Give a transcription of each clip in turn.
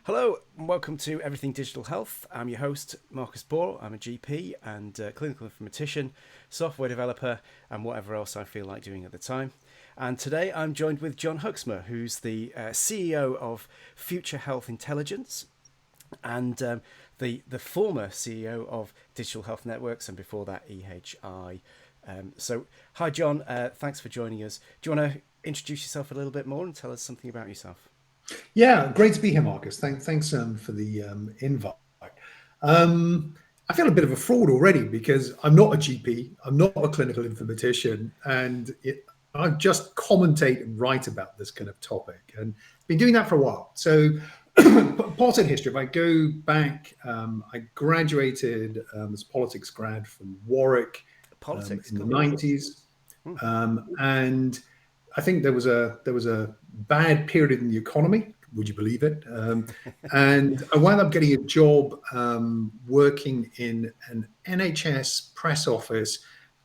Hello and welcome to Everything Digital Health. I'm your host, Marcus Ball. I'm a GP and clinical informatician, software developer, and whatever else I feel like doing at the time. And today I'm joined with Jon Hoeksma, who's the CEO of Future Health Intelligence and the former CEO of Digital Health Networks, and before that EHI. So hi Jon, thanks for joining us. Do you want to introduce yourself a little bit more and tell us something about yourself? Yeah, great to be here, Marcus. Thanks for the invite. I feel a bit of a fraud already because I'm not a GP, I'm not a clinical informatician, and I just commentate and write about this kind of topic, and been doing that for a while. So, part in history, if I go back, I graduated as a politics grad from Warwick Politics, in the cool. 90s, and I think there was a bad period in the economy. Would you believe it? And I wound up getting a job working in an NHS press office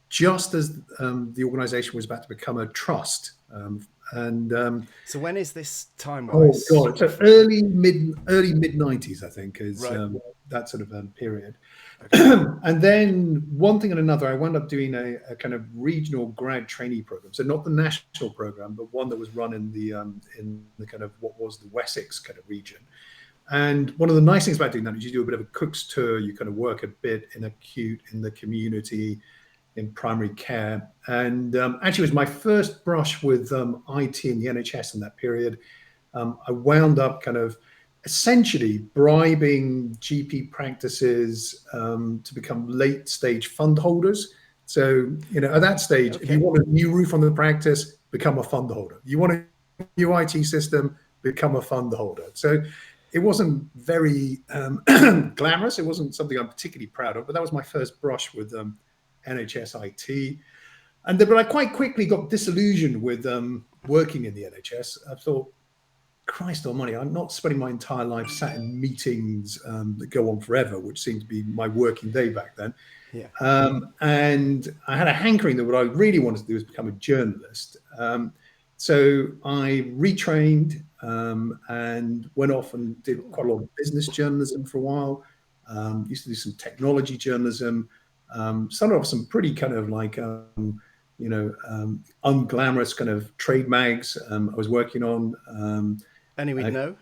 just as the organisation was about to become a trust. So when is this Oh time-wise? God, so early mid 90s, I think, is Right. that sort of period. Okay. And then one thing and another, I wound up doing a kind of regional grad trainee program. So not the national program, but one that was run in the kind of what was the Wessex kind of region. And one of the nice things about doing that is you do a bit of a cook's tour. You kind of work a bit in acute, in the community, in primary care. And actually, it was my first brush with IT and the NHS in that period. I wound up kind of essentially bribing GP practices to become late stage fund holders. So, at that stage, if you want a new roof on the practice, become a fund holder. You want a new IT system, become a fund holder. So it wasn't very glamorous. It wasn't something I'm particularly proud of, but that was my first brush with NHS IT. But I quite quickly got disillusioned with working in the NHS. I thought, Christ almighty, I'm not spending my entire life sat in meetings that go on forever, which seemed to be my working day back then. Yeah. And I had a hankering that what I really wanted to do was become a journalist. So I retrained and went off and did quite a lot of business journalism for a while. Used to do some technology journalism. Started off some pretty kind of like, unglamorous kind of trade mags I was working on. Any we'd know?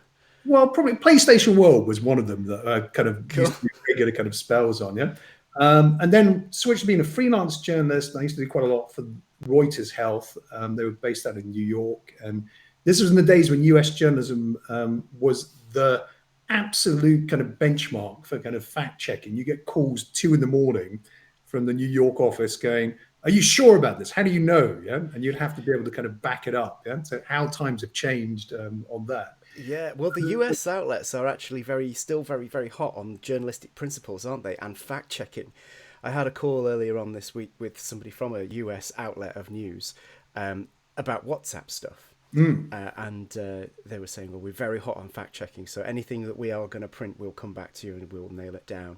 Well, probably PlayStation World was one of them that I kind of Cool. used to do regular kind of spells on, yeah. And then switched to being a freelance journalist. I used to do quite a lot for Reuters Health. They were based out in New York. And this was in the days when US journalism was the absolute kind of benchmark for kind of fact checking. You get calls 2 a.m. from the New York office going, "Are you sure about this? How do you know?" Yeah. And you'd have to be able to kind of back it up. Yeah. So how times have changed on that. Yeah, well, the US outlets are actually still very, very hot on journalistic principles, aren't they? And fact checking. I had a call earlier on this week with somebody from a US outlet of news about WhatsApp stuff. And they were saying, well, we're very hot on fact checking. So anything that we are going to print, we'll come back to you and we'll nail it down.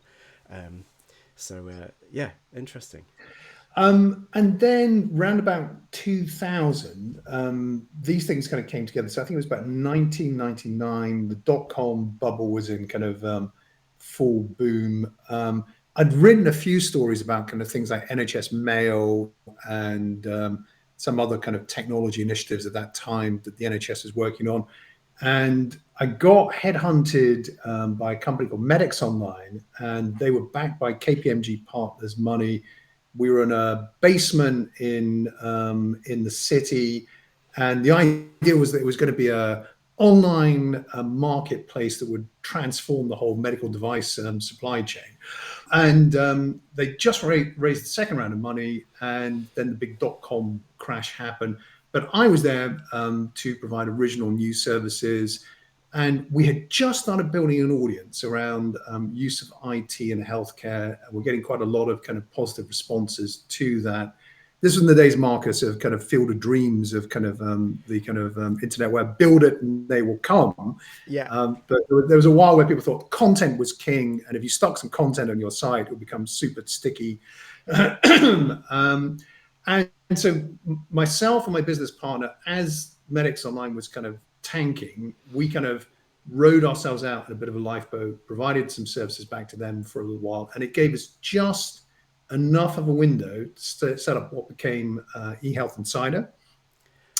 Yeah, interesting. And then round about 2000, these things kind of came together. So I think it was about 1999, the dot-com bubble was in kind of full boom. I'd written a few stories about kind of things like NHS Mail and some other kind of technology initiatives at that time that the NHS was working on. And I got headhunted by a company called Medics Online, and they were backed by KPMG Partners money. We were in a basement in the city, and the idea was that it was going to be a online marketplace that would transform the whole medical device supply chain. And they just raised the second round of money, and then the big dot-com crash happened. But I was there to provide original news services. And we had just started building an audience around use of IT in healthcare. We're getting quite a lot of kind of positive responses to that. This was in the days, Marcus, of kind of field of dreams of kind of the kind of internet where build it and they will come. Yeah. But there was a while where people thought content was king. And if you stuck some content on your site, it would become super sticky. And so myself and my business partner, as Medics Online was kind of tanking, we kind of rowed ourselves out in a bit of a lifeboat, provided some services back to them for a little while, and it gave us just enough of a window to set up what became eHealth Insider.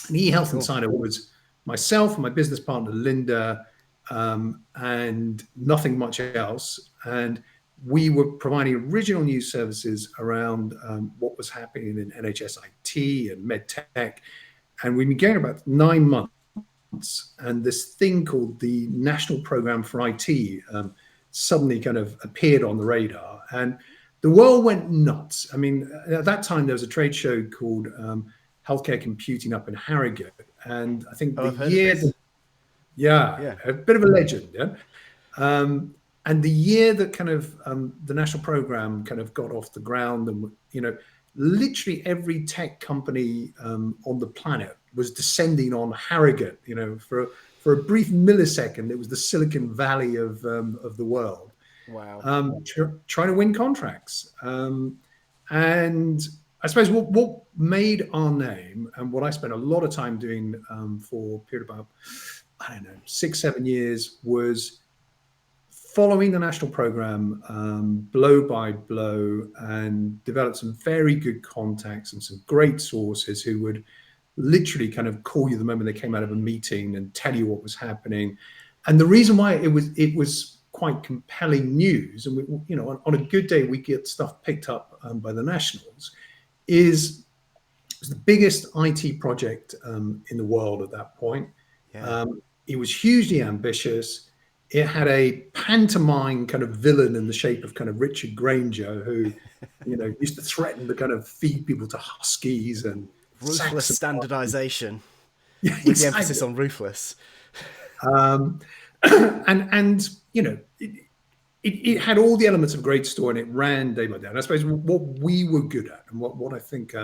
And eHealth Cool. Insider was myself and my business partner Linda, and nothing much else. And we were providing original news services around what was happening in NHS IT and medtech. And we've been going about 9 months. And this thing called the National Programme for IT suddenly kind of appeared on the radar. And the world went nuts. I mean, at that time, there was a trade show called Healthcare Computing up in Harrogate. And I think Oh, the I've heard of year, this. Yeah. a bit of a legend, yeah. And the year that kind of the national program kind of got off the ground, and literally every tech company on the planet was descending on Harrogate. For a brief millisecond, it was the Silicon Valley of the world. Wow. Trying to win contracts. And I suppose what made our name, and what I spent a lot of time doing for a period of about, 6-7 years, was following the national program blow by blow, and developed some very good contacts and some great sources who would literally kind of call you the moment they came out of a meeting and tell you what was happening. And the reason why it was quite compelling news, and on a good day we get stuff picked up by the nationals, is it was the biggest IT project in the world at that point. Yeah. It was hugely ambitious. It had a pantomime kind of villain in the shape of kind of Richard Granger, who, used to threaten to kind of feed people to huskies and Ruthless sacks. standardization, Yeah, with the exactly. emphasis on ruthless. And it had all the elements of a great story, and it ran day by day. And I suppose what we were good at, and what I think,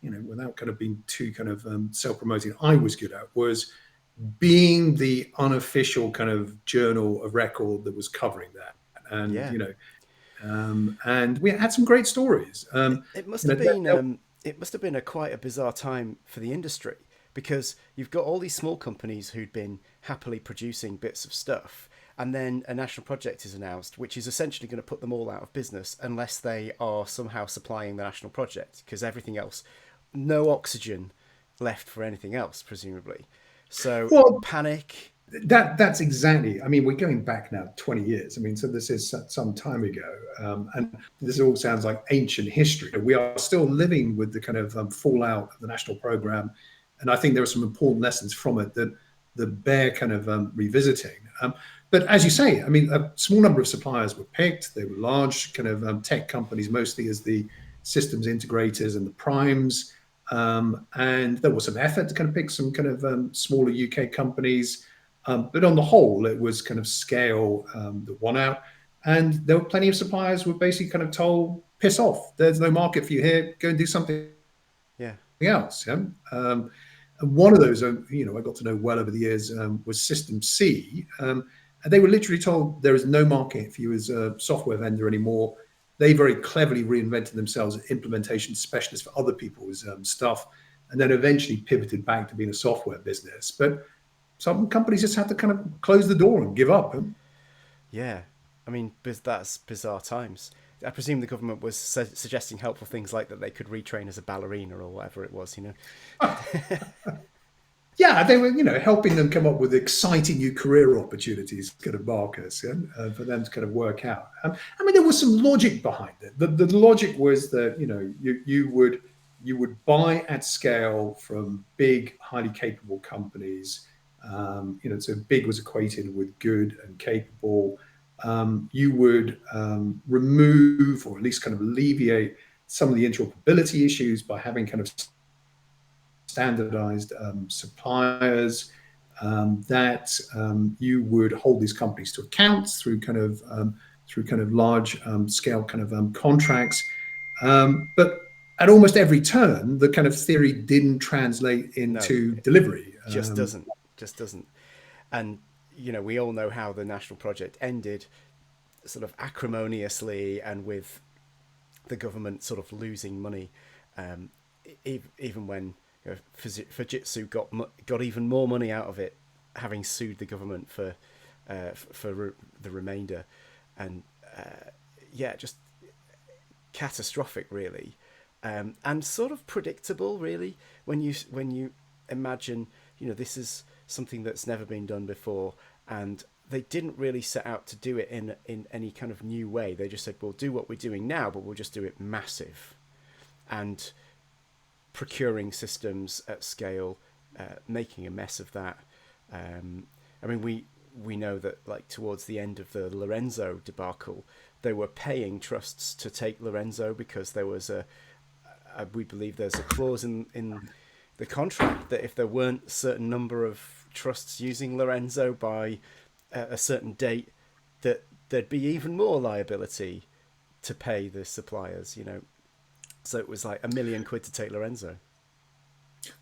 without kind of being too kind of self-promoting, I was good at, was being the unofficial kind of journal of record that was covering that. And Yeah. and we had some great stories. It must have been quite a bizarre time for the industry, because you've got all these small companies who'd been happily producing bits of stuff, and then a national project is announced, which is essentially going to put them all out of business unless they are somehow supplying the national project, because everything else, no oxygen left for anything else, presumably. So panic. That's exactly. I mean, we're going back now 20 years. I mean, so this is some time ago, and this all sounds like ancient history. We are still living with the kind of fallout of the national program, and I think there are some important lessons from it that bear kind of revisiting. But as you say, I mean, a small number of suppliers were picked. They were large kind of tech companies, mostly as the systems integrators and the primes. And there was some effort to kind of pick some kind of smaller UK companies. But on the whole, it was kind of scale that won out. And there were plenty of suppliers who were basically kind of told, piss off. There's no market for you here. Go and do something Yeah. else. Yeah? And one of those, I got to know well over the years, was System C. And they were literally told there is no market for you as a software vendor anymore. They very cleverly reinvented themselves as implementation specialists for other people's stuff, and then eventually pivoted back to being a software business. But some companies just had to kind of close the door and give up. Yeah. I mean, that's bizarre times. I presume the government was suggesting helpful things like that they could retrain as a ballerina or whatever it was, Yeah, they were, helping them come up with exciting new career opportunities, kind of markers, for them to kind of work out. I mean, there was some logic behind it. The logic was that you would buy at scale from big, highly capable companies. So big was equated with good and capable. You would remove, or at least kind of alleviate, some of the interoperability issues by having kind of standardized suppliers, that you would hold these companies to account through kind of large scale kind of contracts. But at almost every turn, the kind of theory didn't translate into delivery. Just doesn't. And we all know how the national project ended, sort of acrimoniously, and with the government sort of losing money, even when Fujitsu got even more money out of it, having sued the government for the remainder, and yeah, just catastrophic, really, and sort of predictable, really, when you imagine, this is something that's never been done before, and they didn't really set out to do it in any kind of new way. They just said, we'll do what we're doing now, but we'll just do it massive, and procuring systems at scale, making a mess of that. I mean, we know that, like, towards the end of the Lorenzo debacle, they were paying trusts to take Lorenzo because there was we believe there's a clause in the contract that if there weren't a certain number of trusts using Lorenzo by a certain date, that there'd be even more liability to pay the suppliers. So it was like £1 million to take Lorenzo.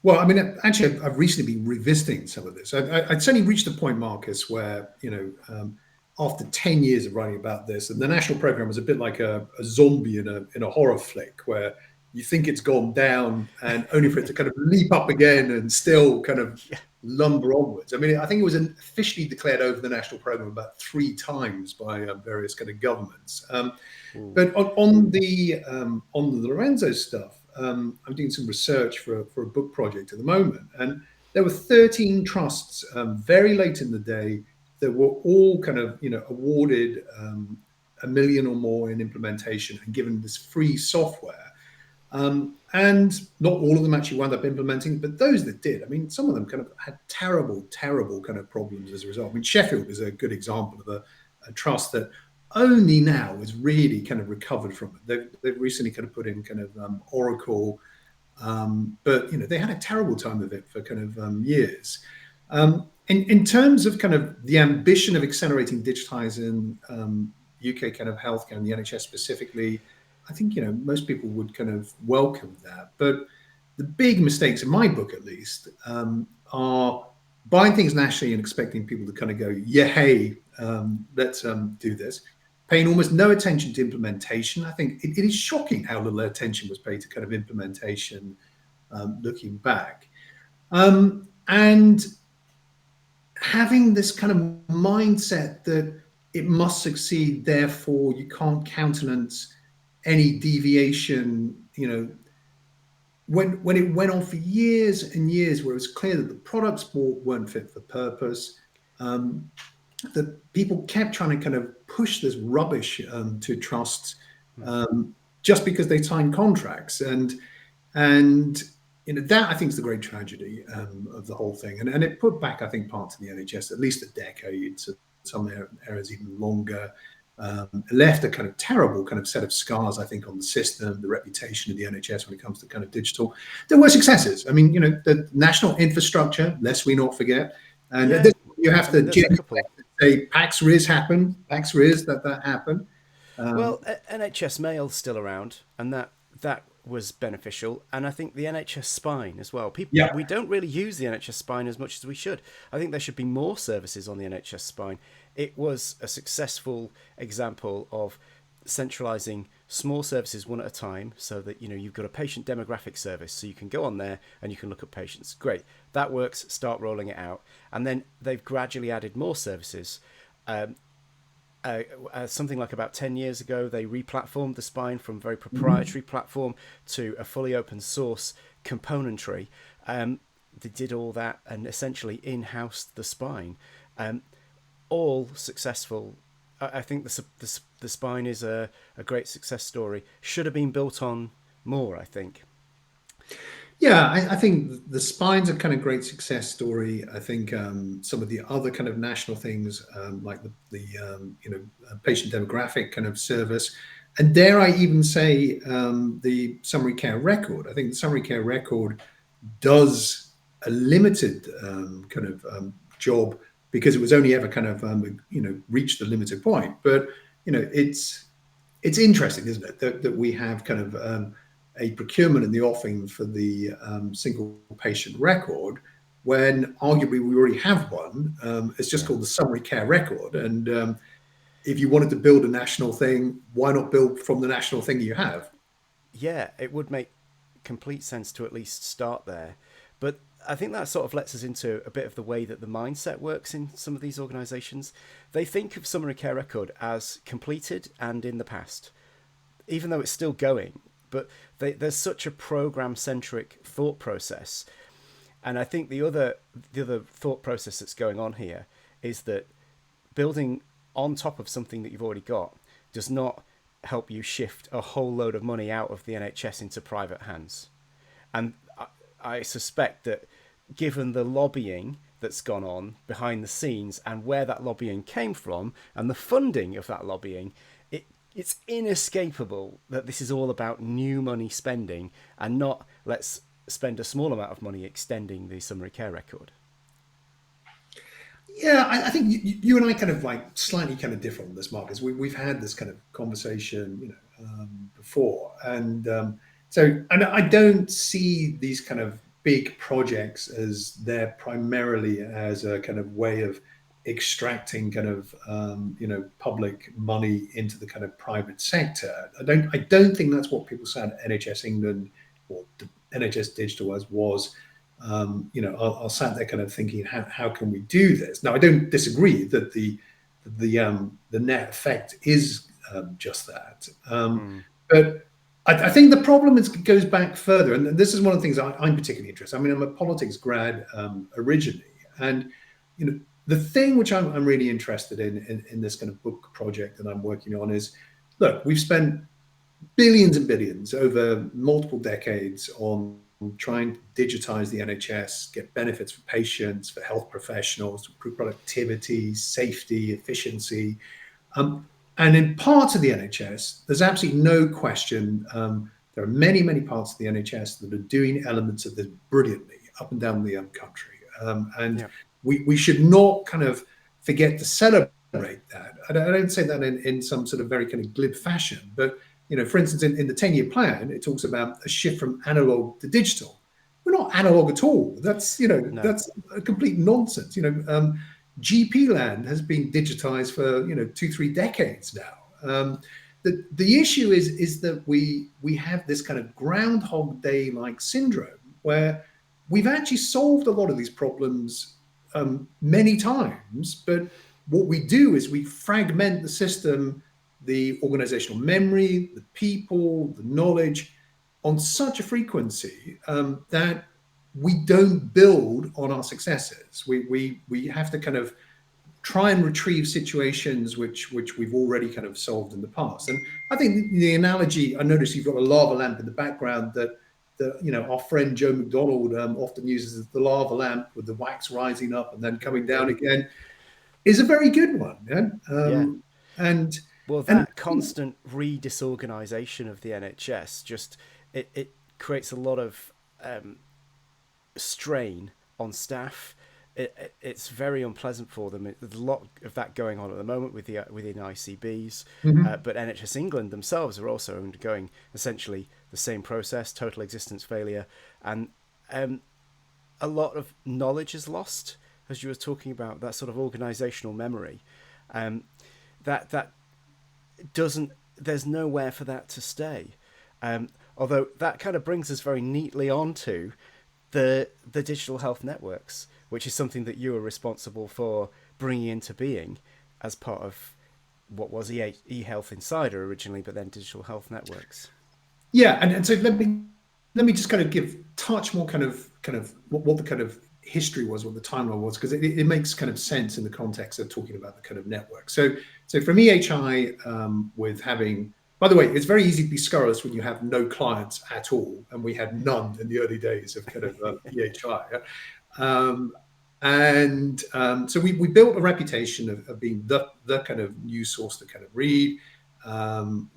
Well, I mean, actually, I've recently been revisiting some of this. I'd certainly reached a point, Marcus, where, after 10 years of writing about this, and the national program was a bit like a zombie in a horror flick, where you think it's gone down and only for it to kind of leap up again and still kind of lumber onwards. I mean, I think it was officially declared over the national program about 3 times by various kind of governments. But on the Lorenzo stuff, I'm doing some research for a book project at the moment, and there were 13 trusts very late in the day that were all kind of awarded £1 million or more in implementation and given this free software. And not all of them actually wound up implementing, but those that did, I mean, some of them kind of had terrible kind of problems as a result. I mean, Sheffield is a good example of a trust that only now is really kind of recovered from it. They've recently kind of put in kind of Oracle, but they had a terrible time of it for kind of years. In terms of kind of the ambition of accelerating digitizing UK kind of healthcare and the NHS specifically, I think most people would kind of welcome that. But the big mistakes, in my book at least, are buying things nationally and expecting people to kind of go, yeah, hey, let's do this. Paying almost no attention to implementation. I think it is shocking how little attention was paid to kind of implementation looking back. And having this kind of mindset that it must succeed, therefore you can't countenance any deviation, when it went on for years and years, where it was clear that the products bought weren't fit for purpose, that people kept trying to kind of push this rubbish to trusts just because they signed contracts, and that I think is the great tragedy of the whole thing, and it put back, I think, parts of the NHS at least a decade, so some areas even longer. Left a kind of terrible kind of set of scars, I think, on the system, the reputation of the NHS when it comes to kind of digital. There were successes. I mean, the national infrastructure, lest we not forget, and you have to say PAX-RIS happened, that happened. Well, NHS Mail's still around, and that was beneficial, and I think the NHS Spine as well. We don't really use the NHS Spine as much as we should. I think there should be more services on the NHS Spine. It was a successful example of centralising small services one at a time, so that you've got a patient demographic service, so you can go on there and you can look at patients. Great, that works. Start rolling it out, and then they've gradually added more services. Something like about 10 years ago, they replatformed the Spine from a very proprietary platform to a fully open source componentry. They did all that and essentially in-housed the Spine. All successful. I think the Spine is a great success story. Should have been built on more, I think. Yeah, I think the Spine's a kind of great success story. I think some of the other kind of national things, like the patient demographic kind of service, and dare I even say the summary care record. I think the summary care record does a limited kind of job, because it was only ever kind of reached a limited point. But it's interesting, isn't it, that we have kind of a procurement in the offing for the single patient record, when arguably we already have one. It's just called the summary care record, and if you wanted to build a national thing, why not build from the national thing you have? Yeah, it would make complete sense to at least start there. But I think that sort of lets us into a bit of the way that the mindset works in some of these organisations. They think of summary care record as completed and in the past, even though it's still going. But there's such a program-centric thought process. And I think the other thought process that's going on here is that building on top of something that you've already got does not help you shift a whole load of money out of the NHS into private hands. And I suspect that given the lobbying that's gone on behind the scenes and where that lobbying came from and the funding of that lobbying, it's inescapable that this is all about new money spending and not let's spend a small amount of money extending the summary care record. Yeah, I think you and I kind of like slightly kind of differ on this, Marcus. We've had this kind of conversation, before, and I don't see these kind of big projects as there primarily as a kind of way of extracting kind of public money into the kind of private sector. I don't think that's what people say at NHS England or the NHS Digital was. I sat there kind of thinking, how can we do this? Now, I don't disagree that the net effect is just that, but I think the problem goes back further, and this is one of the things I'm particularly interested. I mean, I'm a politics grad originally, and the thing which I'm really interested in this kind of book project that I'm working on is, look, we've spent billions and billions over multiple decades on trying to digitize the NHS, get benefits for patients, for health professionals, improve productivity, safety, efficiency. And in parts of the NHS, there's absolutely no question. There are many, many parts of the NHS that are doing elements of this brilliantly up and down the country. We should not kind of forget to celebrate that. I don't say that in some sort of very kind of glib fashion, but for instance, in the 10-year plan, it talks about a shift from analog to digital. We're not analog at all. That's No. That's a complete nonsense. GP land has been digitized for 2-3 decades now. The issue is that we have this kind of Groundhog Day like syndrome where we've actually solved a lot of these problems many times, but what we do is we fragment the system, the organizational memory, the people, the knowledge on such a frequency that we don't build on our successes. We have to kind of try and retrieve situations which we've already kind of solved in the past. And I think the analogy, I notice you've got a lava lamp in the background that our friend Joe McDonald often uses as the lava lamp with the wax rising up and then coming down again, is a very good one. That constant disorganisation of the NHS just it creates a lot of strain on staff. It's very unpleasant for them. There's a lot of that going on at the moment within ICBs, but NHS England themselves are also undergoing essentially the same process, total existence failure, and a lot of knowledge is lost, as you were talking about, that sort of organisational memory. There's nowhere for that to stay. Although that kind of brings us very neatly onto the digital health networks, which is something that you were responsible for bringing into being as part of what was eHealth Insider originally, but then digital health networks. Yeah, and so let me just kind of touch more kind of what the kind of history was, what the timeline was, because it makes kind of sense in the context of talking about the kind of network. So from EHI, with having, by the way, it's very easy to be scurrilous when you have no clients at all, and we had none in the early days of kind of EHI. So we built a reputation of being the kind of news source to kind of read.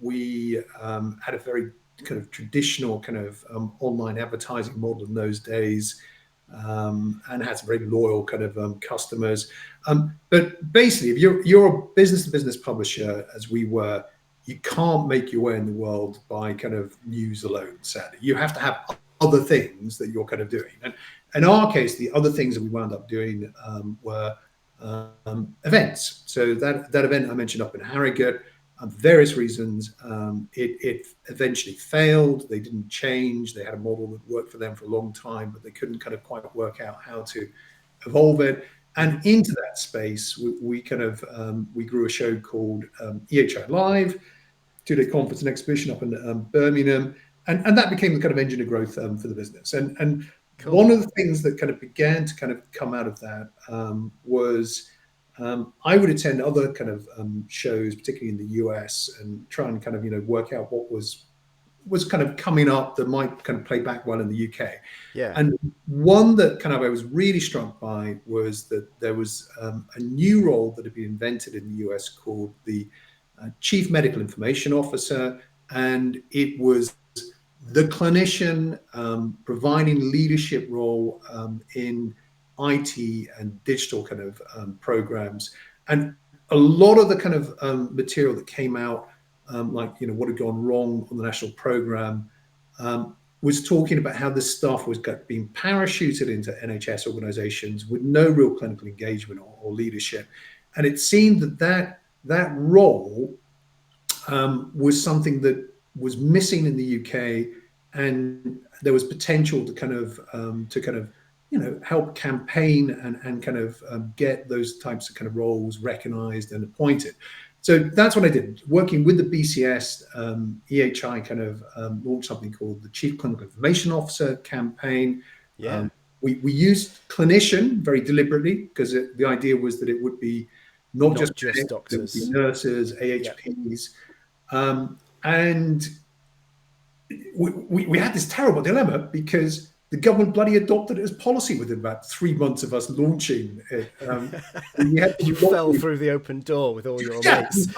We had a very kind of traditional kind of online advertising model in those days, and had some very loyal kind of customers. But basically, if you're a business-to-business publisher, as we were, you can't make your way in the world by kind of news alone, sadly. You have to have other things that you're kind of doing. And in our case, the other things that we wound up doing were events. So that event I mentioned up in Harrogate, various reasons. It eventually failed. They didn't change. They had a model that worked for them for a long time, but they couldn't kind of quite work out how to evolve it. And into that space, we grew a show called EHI Live, 2-day conference and exhibition up in Birmingham, and that became the kind of engine of growth for the business. And Cool. one of the things that kind of began to kind of come out of that was I would attend other kind of shows, particularly in the US, and try and kind of work out what was kind of coming up that might kind of play back well in the UK. Yeah. And one that kind of I was really struck by was that there was a new role that had been invented in the US called the Chief Medical Information Officer, and it was the clinician providing leadership role in IT and digital kind of programs. And a lot of the kind of material that came out, like what had gone wrong on the national program, was talking about how this stuff was being parachuted into NHS organisations with no real clinical engagement or leadership. And it seemed that role was something that was missing in the UK, and there was potential to kind of help campaign and kind of get those types of kind of roles recognised and appointed. So that's what I did. Working with the BCS, EHI kind of launched something called the Chief Clinical Information Officer campaign. Yeah. We used clinician very deliberately because the idea was that it would be not just doctors, it would be nurses, AHPs. Yeah. And we had this terrible dilemma because the government bloody adopted it as policy within about 3 months of us launching it. You fell through the open door with all your mates.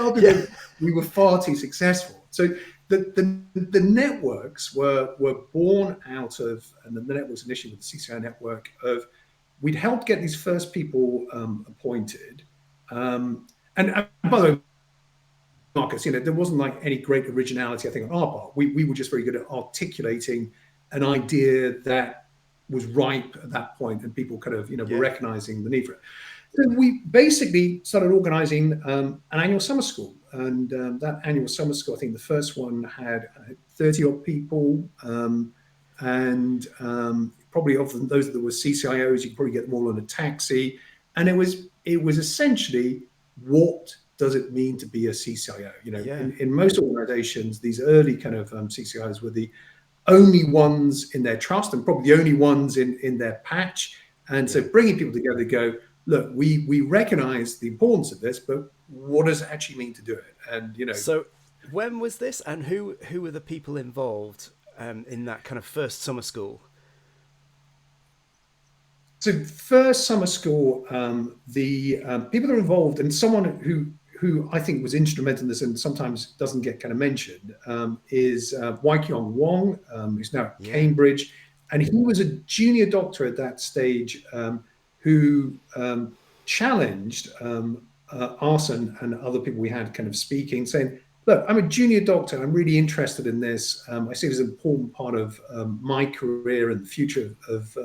We were far too successful. So the networks were born out of, and the networks initially with the CCI network, of we'd helped get these first people appointed. And by the way, Marcus, there wasn't like any great originality, I think, on our part. We were just very good at articulating an idea that was ripe at that point, and people kind of, were recognizing the need for it. So we basically started organizing an annual summer school. And that annual summer school, I think the first one had 30 odd people. And probably of those that were CCIOs, you could probably get them all on a taxi. And it was essentially, what does it mean to be a CCIO? In most organizations, these early kind of CCIOs were the only ones in their trust and probably the only ones in their patch. And so bringing people together to go, look, we recognize the importance of this, but what does it actually mean to do it? And, So when was this, and who were the people involved in that kind of first summer school? So first summer school, the people that are involved, and someone who I think was instrumental in this and sometimes doesn't get kind of mentioned, is Wai-Kyong Wong, who's now at Cambridge. And he was a junior doctor at that stage who challenged us and other people we had kind of speaking, saying, look, I'm a junior doctor. I'm really interested in this. I see it as an important part of my career and the future of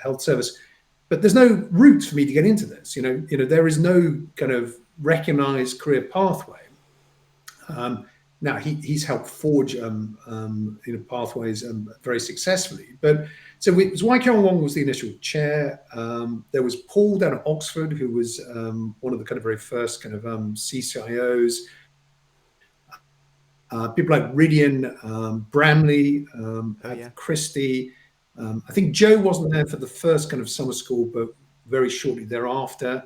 health service. But there's no route for me to get into this. There is no kind of recognized career pathway. Now he's helped forge pathways very successfully. But so Wai-Kyong Wong was the initial chair. There was Paul down at Oxford, who was one of the kind of very first kind of CCIOs. People like Ridian, Bramley, Christie. I think Joe wasn't there for the first kind of summer school, but very shortly thereafter.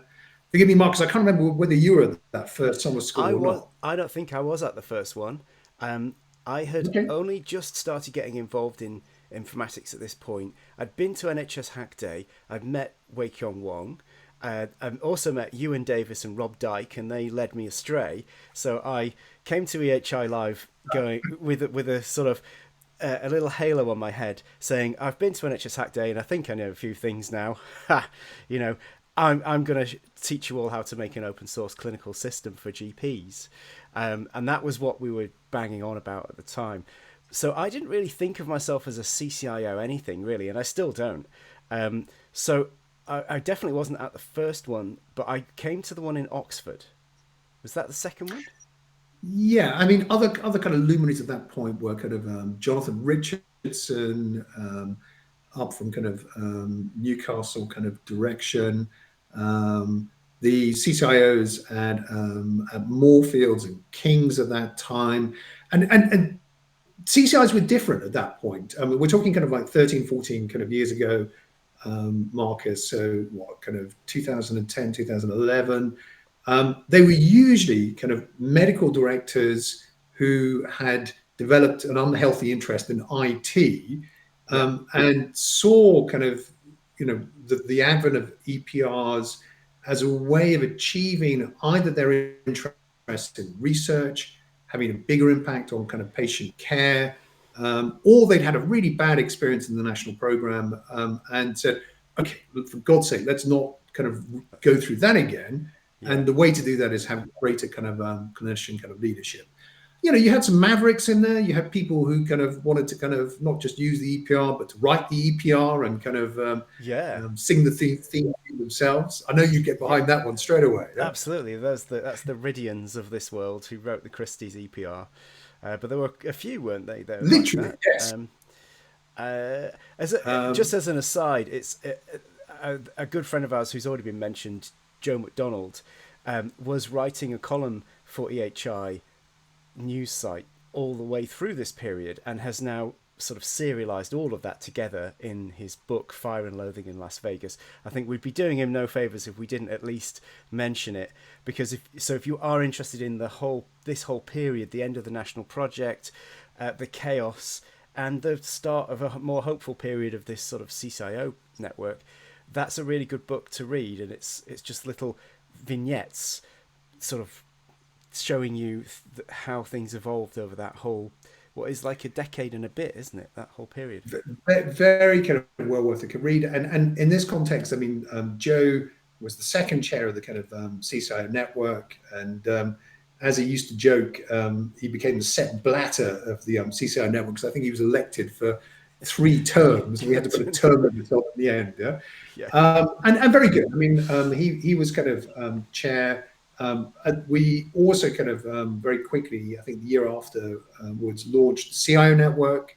Forgive me, Marcus, I can't remember whether you were at that first summer school or not. I don't think I was at the first one. I had only just started getting involved in informatics at this point. I'd been to NHS Hack Day. I'd met Wai-Kyong Wong. I've also met Ewan Davis and Rob Dyke, and they led me astray. So I came to EHI Live going with a sort of a little halo on my head, saying, I've been to NHS Hack Day and I think I know a few things now. I'm going to teach you all how to make an open source clinical system for GPs. And that was what we were banging on about at the time. So I didn't really think of myself as a CCIO anything, really, and I still don't. So I definitely wasn't at the first one, but I came to the one in Oxford. Was that the second one? Yeah, I mean, other kind of luminaries at that point were kind of Jonathan Richardson, up from kind of Newcastle kind of direction. Um, the CCIOs at Moorfields and Kings at that time, and CCIs were different at that point. I mean, we're talking kind of like 13, 14 kind of years ago, Marcus. So what, kind of 2010, 2011. They were usually kind of medical directors who had developed an unhealthy interest in IT, Yeah, and saw kind of, the advent of EPRs as a way of achieving either their interest in research, having a bigger impact on kind of patient care, or they'd had a really bad experience in the national program, and said, okay, for God's sake, let's not kind of go through that again. yeah, And the way to do that is have greater kind of clinician kind of leadership. You had some mavericks in there. You had people who kind of wanted to kind of not just use the EPR, but to write the EPR and kind of yeah, sing the theme themselves. I know you get yeah. behind that one straight away. Yeah, Absolutely. That's the Ridians of this world who wrote the Christie's EPR. But there were a few, weren't they, that were like literally, that. yes. Just Um, as an aside, it's a good friend of ours who's already been mentioned, Joe McDonald, was writing a column for EHI news site all the way through this period and has now sort of serialized all of that together in his book Fire and Loathing in Las Vegas. I think we'd be doing him no favors if we didn't at least mention it, because if you are interested in this whole period, the end of the national project, the chaos, and the start of a more hopeful period of this sort of CCIO network, that's a really good book to read, and it's just little vignettes sort of showing you how things evolved over that whole, what is like a decade and a bit, isn't it? That whole period. very kind of well worth a read. And in this context, I mean, Joe was the second chair of the kind of CCIO network, and as he used to joke, he became the Sepp Blatter of the CCIO network, because I think he was elected for 3 terms, and we had to put a term at the top at the end. Yeah, Yeah, and very good. I mean, he was kind of chair. And we also kind of very quickly, I think the year after, was launched the CIO network,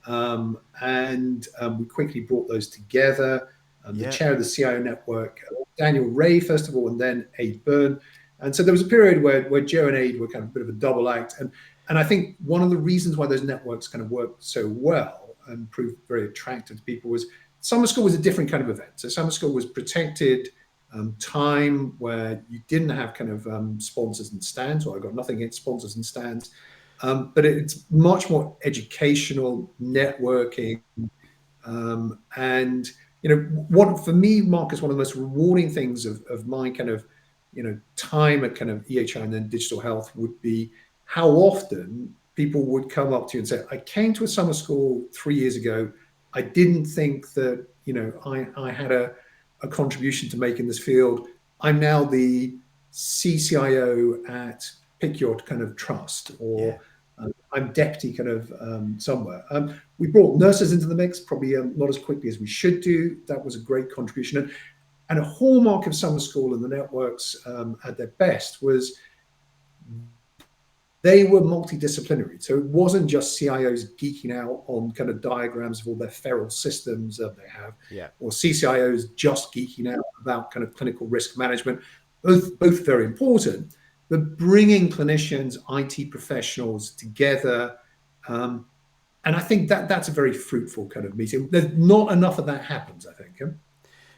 and we quickly brought those together. The yeah, chair of the CIO network, Daniel Ray, first of all, and then Aid Byrne. And so there was a period where Joe and Aid were kind of a bit of a double act. And I think one of the reasons why those networks kind of worked so well and proved very attractive to people was summer school was a different kind of event. So summer school was protected time where you didn't have kind of sponsors and stands, or I got nothing against sponsors and stands. But it's much more educational, yeah, networking, and what for me, Marcus, one of the most rewarding things of my kind of time at kind of EHI and then digital health would be how often people would come up to you and say, "I came to a summer school 3 years ago. I didn't think that I had a contribution to make in this field. I'm now the CCIO at pick your kind of trust, yeah, or I'm deputy kind of somewhere." We brought nurses into the mix, probably not as quickly as we should do. That was a great contribution. And a hallmark of summer school and the networks at their best was they were multidisciplinary. So it wasn't just CIOs geeking out on kind of diagrams of all their feral systems that they have, yeah, or CCIOs just geeking out about kind of clinical risk management. Both very important, but bringing clinicians, IT professionals together. And I think that's a very fruitful kind of meeting. There's not enough of that happens, I think.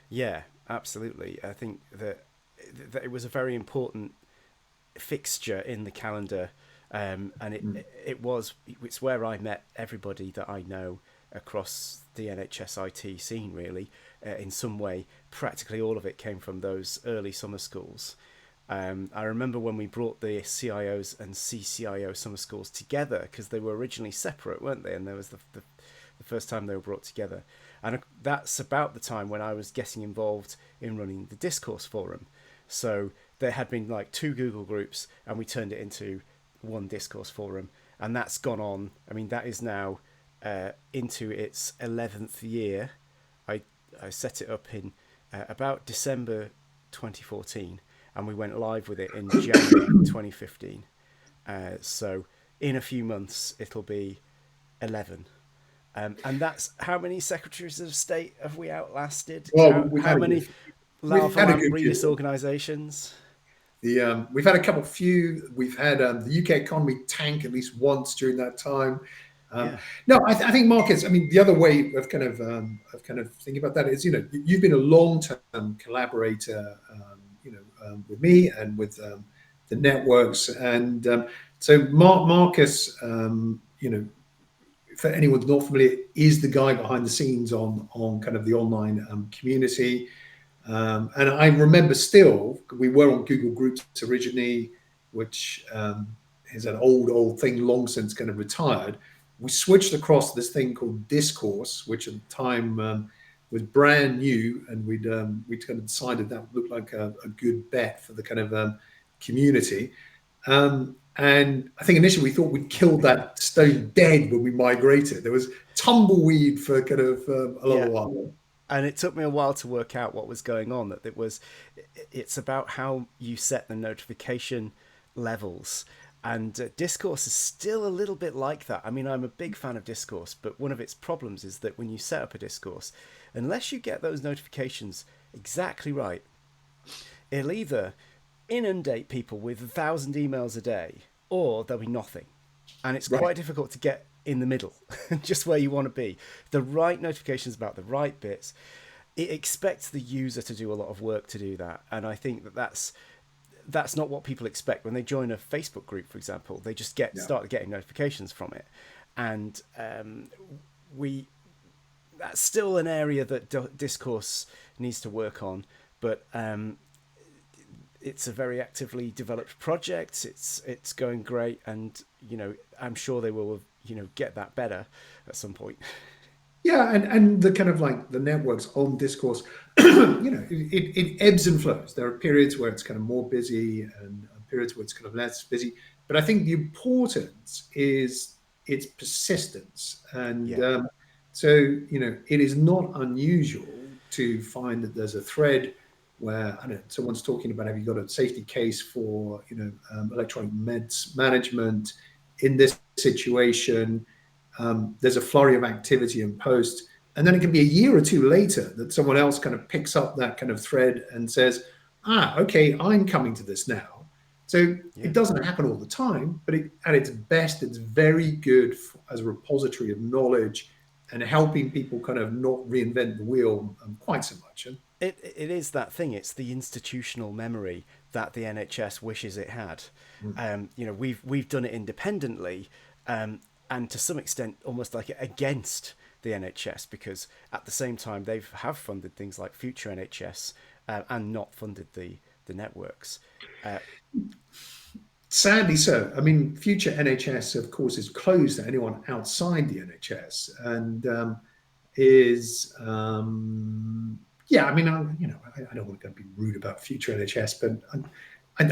yeah. Absolutely. I think that it was a very important fixture in the calendar, and it's where I met everybody that I know across the NHS IT scene. Really, in some way, practically all of it came from those early summer schools. I remember when we brought the CIOs and CCIO summer schools together, because they were originally separate, weren't they? And there was the first time they were brought together. And that's about the time when I was getting involved in running the discourse forum. So there had been like 2 Google groups, and we turned it into one discourse forum. And that's gone on. I mean, that is now into its 11th year. I, I set it up in about December 2014, and we went live with it in January 2015. So in a few months, it'll be 11. And that's how many Secretaries of State have we outlasted? Well, How many we've Laugh had a Alarm good Readers year. organisations? We've had a couple few. We've had the UK economy tank at least once during that time. Um, Yeah, no, I think Marcus. I mean, the other way of kind of thinking about that is, you've been a long-term collaborator, with me and with the networks, and so Marcus, for anyone who's not familiar, is the guy behind the scenes on kind of the online community. And I remember still, we were on Google Groups originally, which is an old thing, long since kind of retired. We switched across to this thing called Discourse, which at the time was brand new, and we'd kind of decided that looked like a good bet for the kind of community. And I think initially we thought we'd killed that stone dead when we migrated. There was tumbleweed for kind of a little yeah. while. And it took me a while to work out what was going on. That it's about how you set the notification levels, and Discourse is still a little bit like that. I mean, I'm a big fan of Discourse, but one of its problems is that when you set up a Discourse, unless you get those notifications exactly right, it'll either inundate people with 1,000 emails a day, or there'll be nothing. And it's Right. quite difficult to get in the middle, just where you want to be. The right notifications about the right bits. It expects the user to do a lot of work to do that, and I think that's not what people expect when they join a Facebook group, for example. They just Yeah. start getting notifications from it, and we that's still an area that Discourse needs to work on, but it's a very actively developed project. It's going great, and I'm sure they will get that better at some point. Yeah, and the kind of like the networks on Discourse, it ebbs and flows. There are periods where it's kind of more busy and periods where it's kind of less busy. But I think the importance is its persistence. And Yeah, so, it is not unusual to find that there's a thread where, I don't know, someone's talking about, have you got a safety case for, electronic meds management in this situation? There's a flurry of activity and post, and then it can be a year or two later that someone else kind of picks up that kind of thread and says, okay, I'm coming to this now. So yeah. it doesn't happen all the time, but at its best, it's very good as a repository of knowledge and helping people kind of not reinvent the wheel quite so much. And It is that thing. It's the institutional memory that the NHS wishes it had. We've done it independently, and to some extent, almost like against the NHS, because at the same time they have funded things like Future NHS, and not funded the networks. Uh, Sadly so. I mean, future NHS, of course, is closed to anyone outside the NHS, and is yeah. I mean, I don't want to be rude about future NHS, but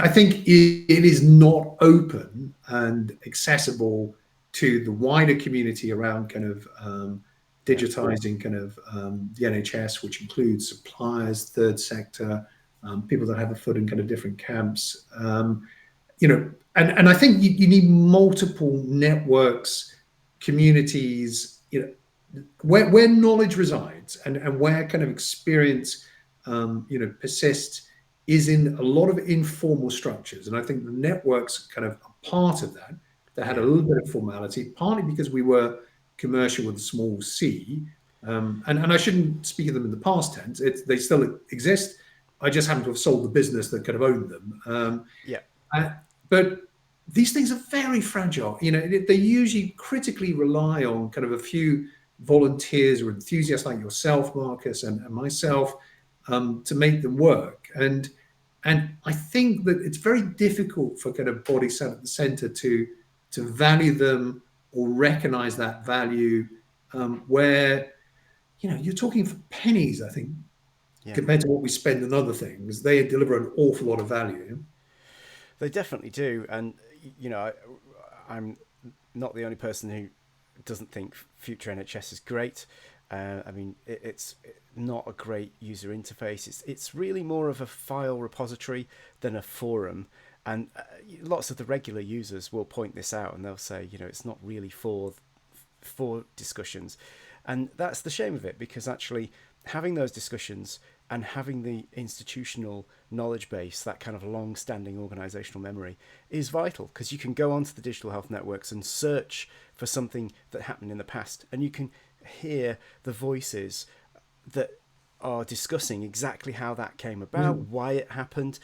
I think it is not open and accessible to the wider community around kind of yeah, digitizing kind of the NHS, which includes suppliers, third sector, people that have a foot in kind of different camps. And I think you need multiple networks, communities, where knowledge resides and where kind of experience, persists is in a lot of informal structures. And I think the networks kind of are part of that. That had a yeah. little bit of formality, partly because we were commercial with a small c. And I shouldn't speak of them in the past tense. They still exist. I just happen to have sold the business that kind of owned them. Yeah, Uh, but these things are very fragile. They usually critically rely on kind of a few volunteers or enthusiasts like yourself, Marcus, and myself, to make them work. And I think that it's very difficult for kind of bodies sat at the centre to value them or recognise that value, where you're talking for pennies. I think yeah. compared to what we spend on other things, they deliver an awful lot of value. They definitely do, and I'm not the only person who doesn't think Future NHS is great. I mean, it's not a great user interface. It's really more of a file repository than a forum. And lots of the regular users will point this out, and they'll say, it's not really for discussions. And that's the shame of it, because actually having those discussions and having the institutional knowledge base, that kind of long-standing organisational memory, is vital, because you can go onto the digital health networks and search for something that happened in the past, and you can hear the voices that are discussing exactly how that came about, why it happened.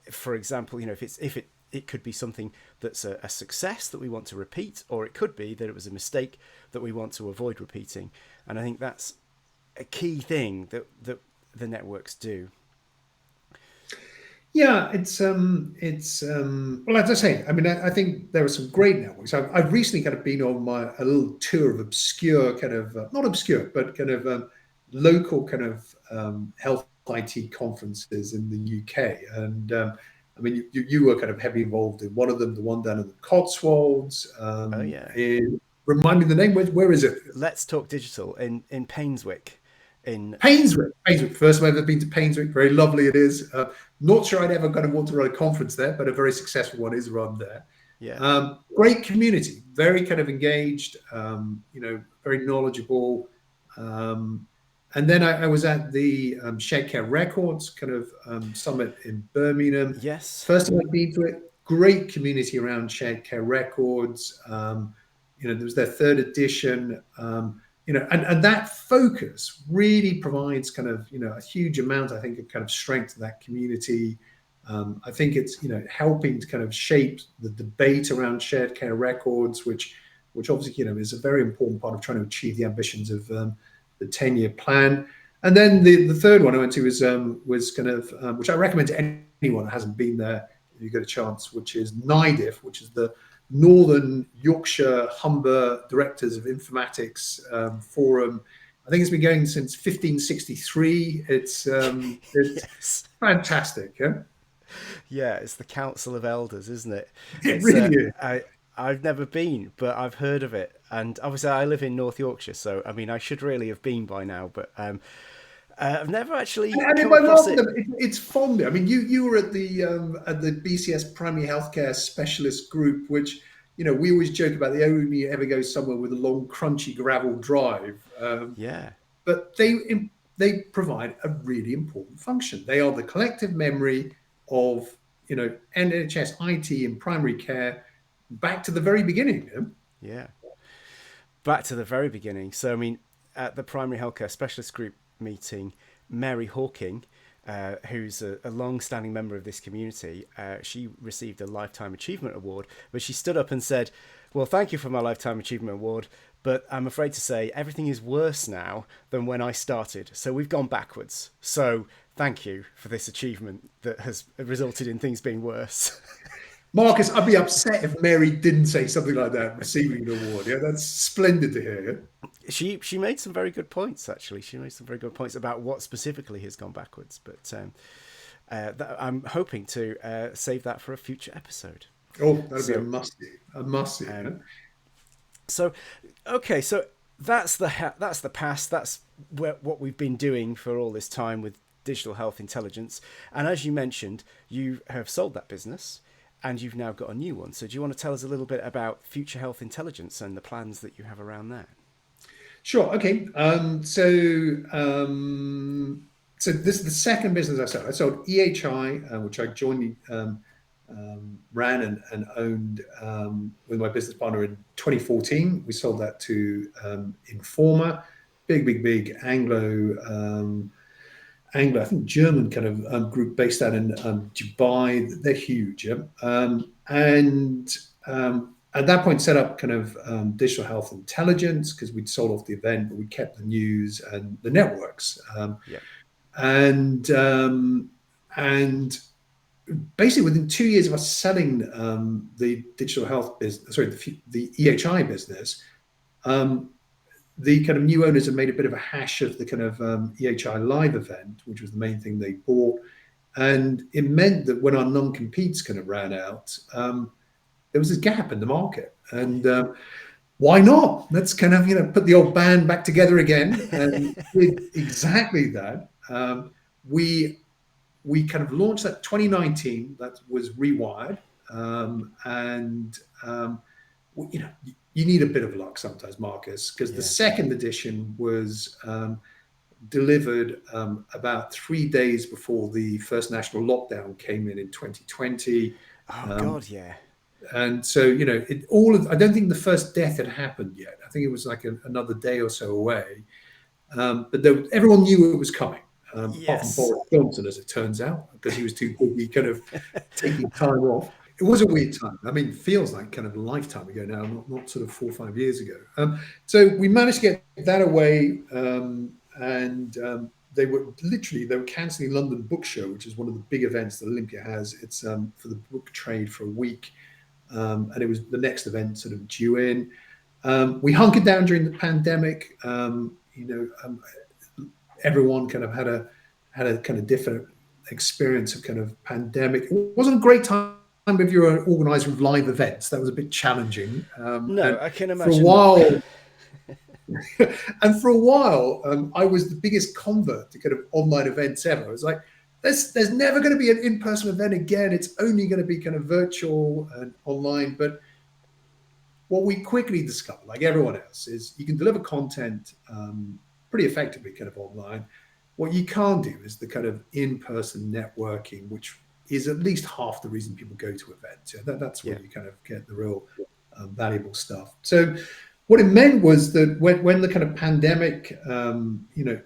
For example, if it could be something that's a success that we want to repeat, or it could be that it was a mistake that we want to avoid repeating. And I think that's a key thing that the networks do. Yeah, it's well, as I say, I mean, I think there are some great networks. I've recently kind of been on a little tour of obscure kind of not obscure, but kind of local kind of health IT conferences in the UK. And I mean, you were kind of heavily involved in one of them, the one down in the Cotswolds. Oh yeah. Remind me the name. Where is it? Let's Talk Digital in Painswick. Painswick. First time I've ever been to Painswick. Very lovely it is. Not sure I'd ever going to want to run a conference there, but a very successful one is run there. Yeah. Great community, very kind of engaged, very knowledgeable. And then I was at the Shared Care Records kind of summit in Birmingham. Yes. First time I've been to it. Great community around Shared Care Records. There was their third edition. And that focus really provides kind of, a huge amount, I think, of kind of strength to that community. I think it's, helping to kind of shape the debate around shared care records, which obviously, is a very important part of trying to achieve the ambitions of the 10-year plan. And then the third one I went to was kind of, which I recommend to anyone that hasn't been there, if you get a chance, which is NIDIF, which is the Northern Yorkshire Humber Directors of Informatics Forum. I think it's been going since 1563. It's Yes. fantastic. Yeah, it's the Council of Elders, isn't it? It really is. I've never been, but I've heard of it. And obviously I live in North Yorkshire, so I mean I should really have been by now, but I've never actually come across it. It's fond. I mean, you were at the BCS Primary Healthcare Specialist Group, which we always joke about. They only ever go somewhere with a long, crunchy gravel drive. Yeah. But they provide a really important function. They are the collective memory of NHS IT in primary care back to the very beginning. Yeah. Back to the very beginning. So I mean, at the Primary Healthcare Specialist Group meeting, Mary Hawking, who's a long-standing member of this community, she received a Lifetime Achievement Award, but she stood up and said, well, thank you for my Lifetime Achievement Award, but I'm afraid to say everything is worse now than when I started. So we've gone backwards. So thank you for this achievement that has resulted in things being worse. Marcus, I'd be upset if Mary didn't say something like that receiving an award. Yeah, that's splendid to hear. She made some very good points, actually. She made some very good points about what specifically has gone backwards. But I'm hoping to save that for a future episode. Oh, that'd be a must-see. A must-see. So, okay, so that's the past. That's what we've been doing for all this time with digital health intelligence. And as you mentioned, you have sold that business, and you've now got a new one. So do you want to tell us a little bit about Future Health Intelligence and the plans that you have around that? Sure. Okay. So this is the second business I sold. I sold EHI, which I jointly ran and owned with my business partner in 2014. We sold that to Informa, big Anglo, I think German kind of group based out in Dubai. They're huge. And at that point set up kind of digital health intelligence, because we'd sold off the event, but we kept the news and the networks. And basically within 2 years of us selling the digital health business, the EHI business, the kind of new owners had made a bit of a hash of the kind of EHI live event, which was the main thing they bought. And it meant that when our non-competes kind of ran out, there was this gap in the market. And why not? Let's kind of, put the old band back together again. And did exactly that. We we kind of launched that 2019. That was Rewired, and you know, you need a bit of luck sometimes, Marcus, because the second edition was delivered about 3 days before the first national lockdown came in 2020. Oh God, yeah. And so, you know, I don't think the first death had happened yet. I think it was like another day or so away. But everyone knew it was coming, apart from Boris Johnson, as it turns out, because he was too busy kind of taking time off. It was a weird time. I mean, it feels like kind of a lifetime ago now, not sort of 4 or 5 years ago. So we managed to get that away, and they were cancelling London Book Show, which is one of the big events that Olympia has. It's for the book trade for a week, and it was the next event sort of due in. We hunkered down during the pandemic. Everyone kind of had a kind of different experience of kind of pandemic. It wasn't a great time if you're an organizer of live events. That was a bit challenging. No, I can imagine. For a while, and for a while, I was the biggest convert to kind of online events ever. I was like, there's never going to be an in-person event again. It's only going to be kind of virtual and online. But what we quickly discovered, like everyone else, is you can deliver content pretty effectively kind of online. What you can't do is the kind of in-person networking, which is at least half the reason people go to events. That's where you kind of get the real valuable stuff. So what it meant was that when the kind of pandemic,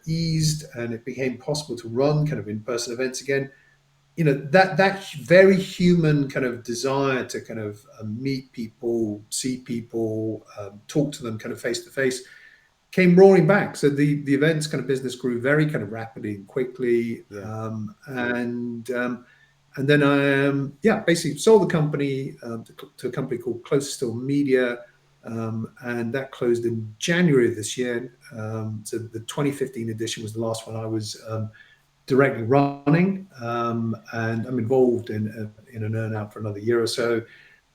eased and it became possible to run kind of in-person events again, that very human kind of desire to kind of meet people, see people, talk to them kind of face to face came roaring back. So the events kind of business grew very kind of rapidly and quickly. And then I basically sold the company to a company called Closer Still Media, and that closed in January of this year. So the 2015 edition was the last one I was directly running, and I'm involved in an earn out for another year or so.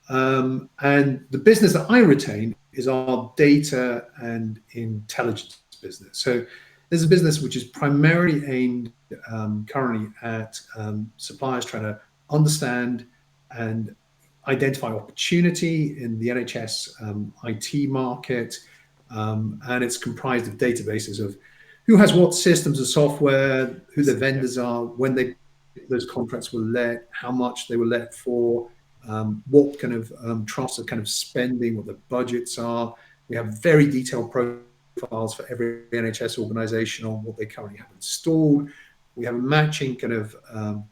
And the business that I retain is our data and intelligence business. So there's a business which is primarily aimed currently at suppliers trying to understand and identify opportunity in the NHS IT market. And it's comprised of databases of who has what systems of software, who the vendors are, when those contracts were let, how much they were let for, what kind of trusts are kind of spending, what the budgets are. We have very detailed profiles for every NHS organisation on what they currently have installed. We have a matching kind of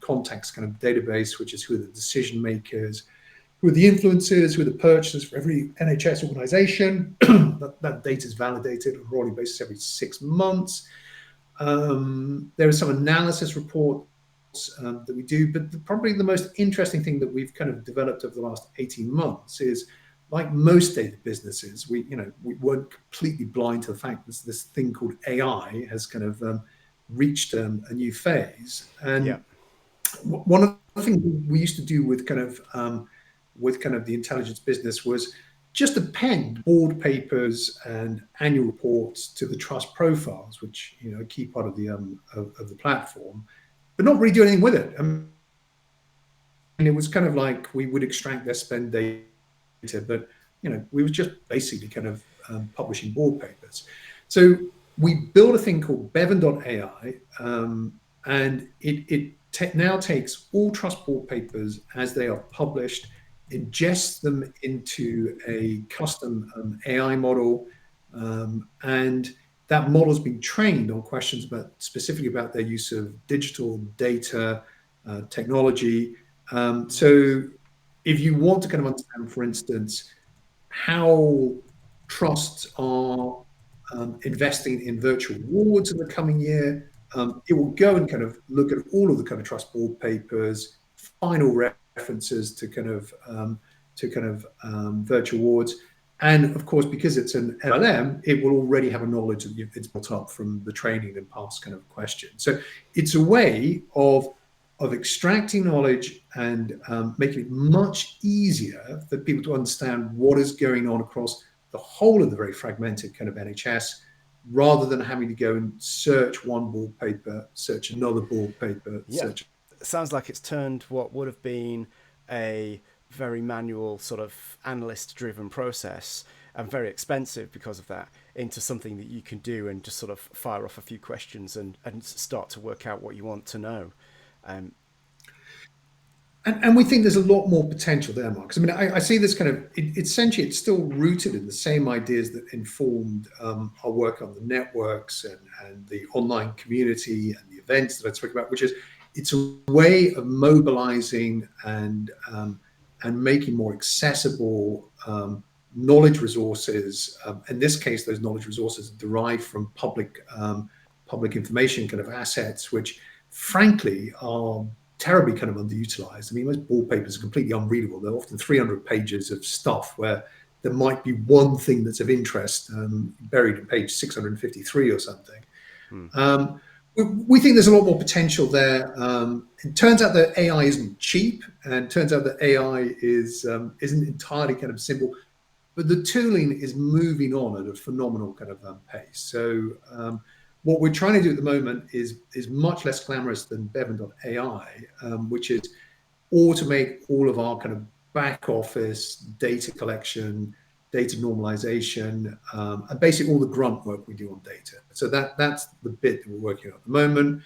contacts kind of database, which is who are the decision makers, who are the influencers, who are the purchasers for every NHS organisation. That data is validated on a rolling basis every 6 months. There are some analysis reports that we do, but probably the most interesting thing that we've kind of developed over the last 18 months is, like most data businesses, we weren't completely blind to the fact that this thing called AI has kind of reached a new phase. And one of the things we used to do with kind of the intelligence business was just append board papers and annual reports to the trust profiles, which a key part of the platform, but not really do anything with it. And it was kind of like we would extract their spend data, but we were just basically kind of publishing board papers. So we built a thing called bevan.ai, and it now takes all trust board papers as they are published, ingests them into a custom AI model, and that model has been trained on questions specifically about their use of digital data, technology. So if you want to kind of understand, for instance, how trusts are investing in virtual wards in the coming year, it will go and kind of look at all of the kind of trust board papers, final references to kind of virtual wards. And of course, because it's an LLM, it will already have a knowledge that it's built up from the training and past kind of questions. So it's a way of extracting knowledge and making it much easier for people to understand what is going on across the whole of the very fragmented kind of NHS, rather than having to go and search one board paper, search another board paper, search sounds like it's turned what would have been a very manual sort of analyst driven process and very expensive because of that into something that you can do and just sort of fire off a few questions and start to work out what you want to know. Um, And we think there's a lot more potential there, Mark. 'Cause I mean, I see this kind of, essentially, it's still rooted in the same ideas that informed our work on the networks and the online community and the events that I spoke about, which is it's a way of mobilizing and making more accessible knowledge resources. In this case, those knowledge resources are derived from public information kind of assets, which frankly are terribly kind of underutilized. I mean, most ball papers are completely unreadable. They're often 300 pages of stuff where there might be one thing that's of interest buried in page 653 or something. We think there's a lot more potential there. It turns out that AI isn't cheap, and it turns out that AI isn't entirely kind of simple, but the tooling is moving on at a phenomenal kind of pace. So what we're trying to do at the moment is much less glamorous than bevan.ai, which is automate all of our kind of back office data collection, data normalization, and basically all the grunt work we do on data. So that's the bit that we're working on at the moment.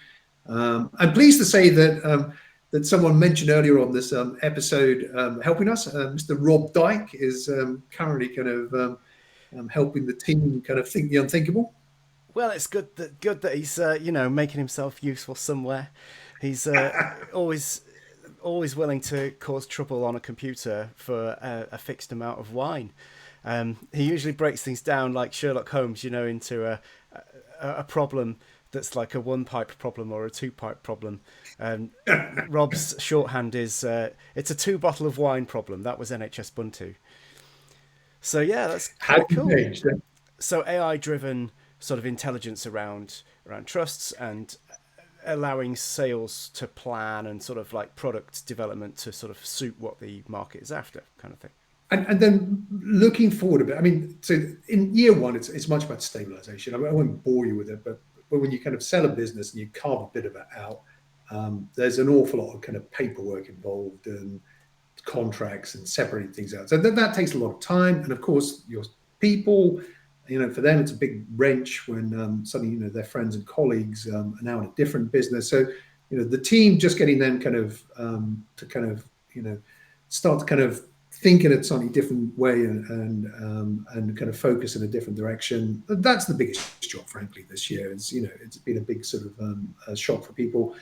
I'm pleased to say that that someone mentioned earlier on this episode helping us. Mr. Rob Dyke is currently kind of helping the team kind of think the unthinkable. well, it's good that he's making himself useful somewhere. He's always willing to cause trouble on a computer for a fixed amount of wine. He usually breaks things down like Sherlock Holmes, into a problem that's like a one pipe problem or a two pipe problem. Rob's shorthand is it's a 2 bottle of wine problem. That was NHS Buntu. So yeah, that's kind of cool. So AI driven sort of intelligence around trusts and allowing sales to plan and sort of like product development to sort of suit what the market is after, kind of thing. And then looking forward a bit, I mean, so in year one, it's much about stabilization. I won't bore you with it, but when you kind of sell a business and you carve a bit of it out, there's an awful lot of kind of paperwork involved and contracts and separating things out. So that takes a lot of time. And of course, your people, for them, it's a big wrench when suddenly, their friends and colleagues are now in a different business. So, the team, just getting them kind of to kind of, start to kind of think in a slightly different way and kind of focus in a different direction. That's the biggest job, frankly, this year. It's been a big sort of shock for people.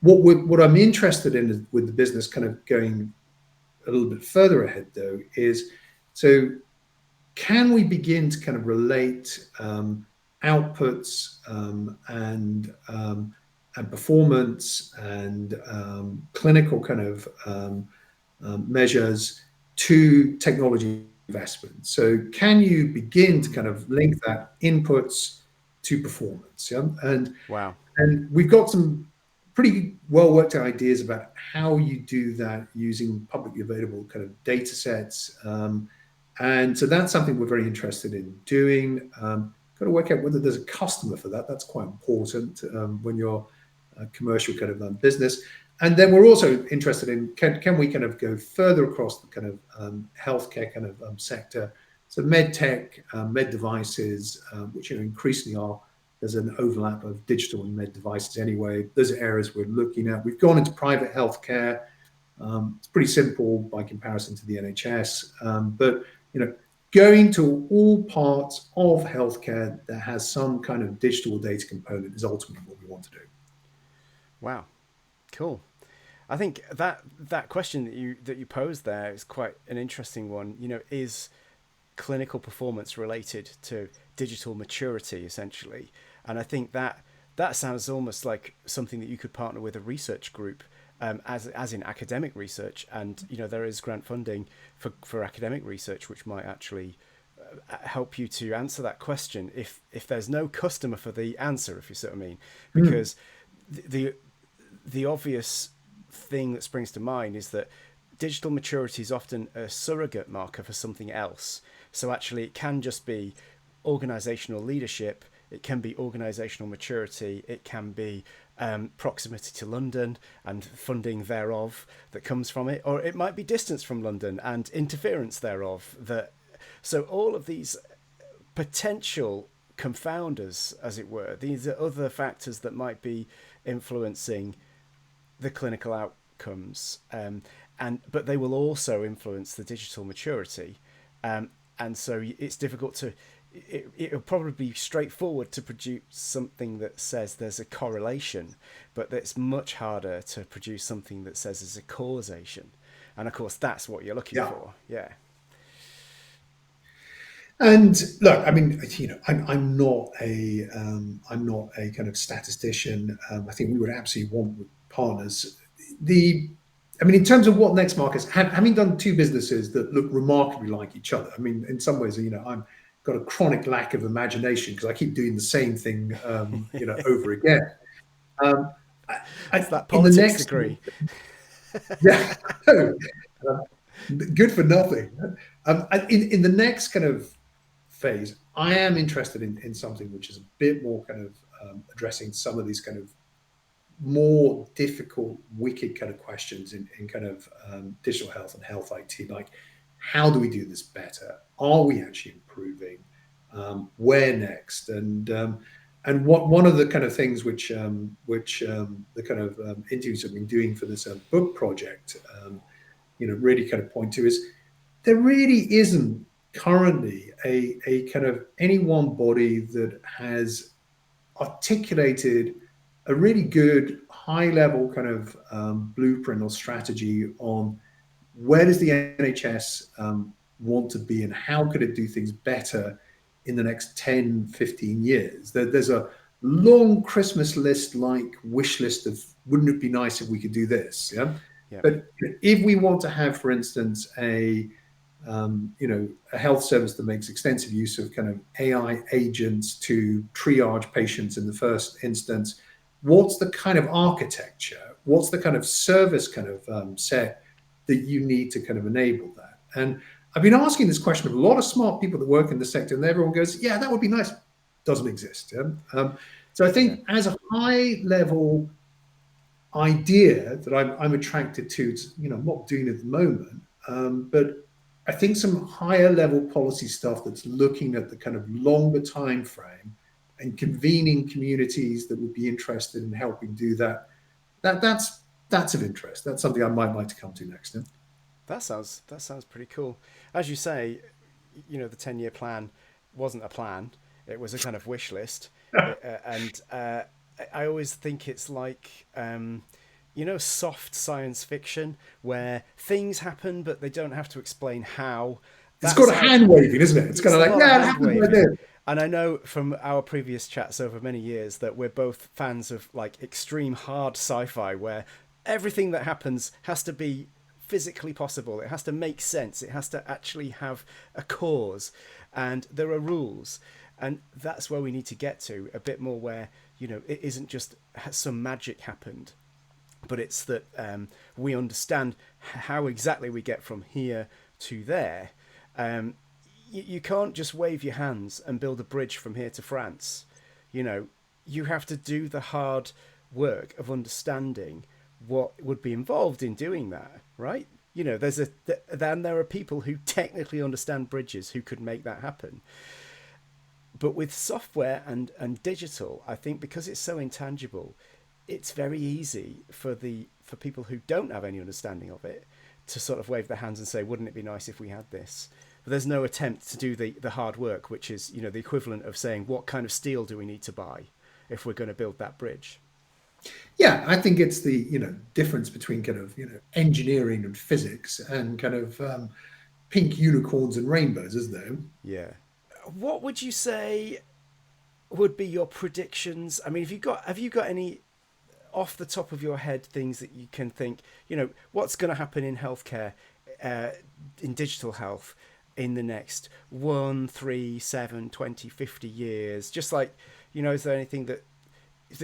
What I'm interested in with the business kind of going a little bit further ahead, though, is so can we begin to kind of relate outputs and performance and clinical kind of measures to technology investment? So can you begin to kind of link that inputs to performance? Yeah? Wow. And we've got some pretty well worked out ideas about how you do that using publicly available kind of data sets. And so that's something we're very interested in doing. Got to work out whether there's a customer for that. That's quite important when you're a commercial kind of business. And then we're also interested in can we kind of go further across the kind of healthcare kind of sector. So med tech, med devices, which increasingly there's an overlap of digital and med devices anyway. Those are areas we're looking at. We've gone into private healthcare. It's pretty simple by comparison to the NHS, but going to all parts of healthcare that has some kind of digital data component is ultimately what we want to do. Wow, cool. I think that question that you posed there is quite an interesting one. Is clinical performance related to digital maturity, essentially? And I think that sounds almost like something that you could partner with a research group, as in academic research. And there is grant funding for academic research, which might actually help you to answer that question if there's no customer for the answer, if you see what I mean. Because the obvious thing that springs to mind is that digital maturity is often a surrogate marker for something else. So actually it can just be organizational leadership, it can be organizational maturity, it can be proximity to London and funding thereof that comes from it, or it might be distance from London and interference thereof. So all of these potential confounders, as it were, these are other factors that might be influencing the clinical outcomes, but they will also influence the digital maturity, and so it's difficult to. It'll probably be straightforward to produce something that says there's a correlation, but it's much harder to produce something that says there's a causation, and of course that's what you're looking for. Yeah. And look, I mean, I'm not a kind of statistician. I think we would absolutely want partners. In terms of what next, Marcus, having done two businesses that look remarkably like each other. I mean, in some ways, I'm got a chronic lack of imagination because I keep doing the same thing, over again. It's that politics degree. Yeah, good for nothing. In the next kind of phase, I am interested in something which is a bit more kind of addressing some of these kind of more difficult, wicked kind of questions in kind of digital health and health IT, like how do we do this better? Are we actually improving? Where next? And what one of the kind of things which the kind of interviews have been doing for this book project, really kind of point to is there really isn't currently a kind of any one body that has articulated a really good high level kind of blueprint or strategy on where does the NHS want to be and how could it do things better in the next 10, 15 years. There's a long Christmas list, like wish list of wouldn't it be nice if we could do this? Yeah. But if we want to have, for instance, a health service that makes extensive use of kind of AI agents to triage patients in the first instance, what's the kind of architecture? What's the kind of service kind of set that you need to kind of enable that? And I've been asking this question of a lot of smart people that work in the sector, and everyone goes, yeah, that would be nice. Doesn't exist. Yeah? So I think as a high level idea that I'm attracted to, I'm not doing it at the moment, but I think some higher level policy stuff that's looking at the kind of longer time frame and convening communities that would be interested in helping do that, that's of interest. That's something I might like to come to next. Yeah? That sounds pretty cool. As you say, the 10-year plan wasn't a plan; it was a kind of wish list, and I always think it's like soft science fiction where things happen but they don't have to explain how. It's got a hand waving, isn't it? It's kind of like, yeah, it happened like this. And I know from our previous chats over many years that we're both fans of like extreme hard sci-fi where everything that happens has to be physically possible. It has to make sense. It has to actually have a cause, and there are rules. And that's where we need to get to a bit more where, it isn't just some magic happened, but it's that we understand how exactly we get from here to there. You can't just wave your hands and build a bridge from here to France. You have to do the hard work of understanding what would be involved in doing that, right? Then there are people who technically understand bridges who could make that happen. But with software and digital, I think because it's so intangible, it's very easy for people who don't have any understanding of it to sort of wave their hands and say, wouldn't it be nice if we had this? But there's no attempt to do the hard work, which is, the equivalent of saying, what kind of steel do we need to buy if we're going to build that bridge? Yeah, I think it's the difference between kind of engineering and physics and kind of pink unicorns and rainbows, isn't there? Yeah. What would you say would be your predictions? I mean, have you got any off the top of your head things that you can think? What's going to happen in healthcare, in digital health, in the next 1, 3, 7, 20, 50 years? Just like, is there anything that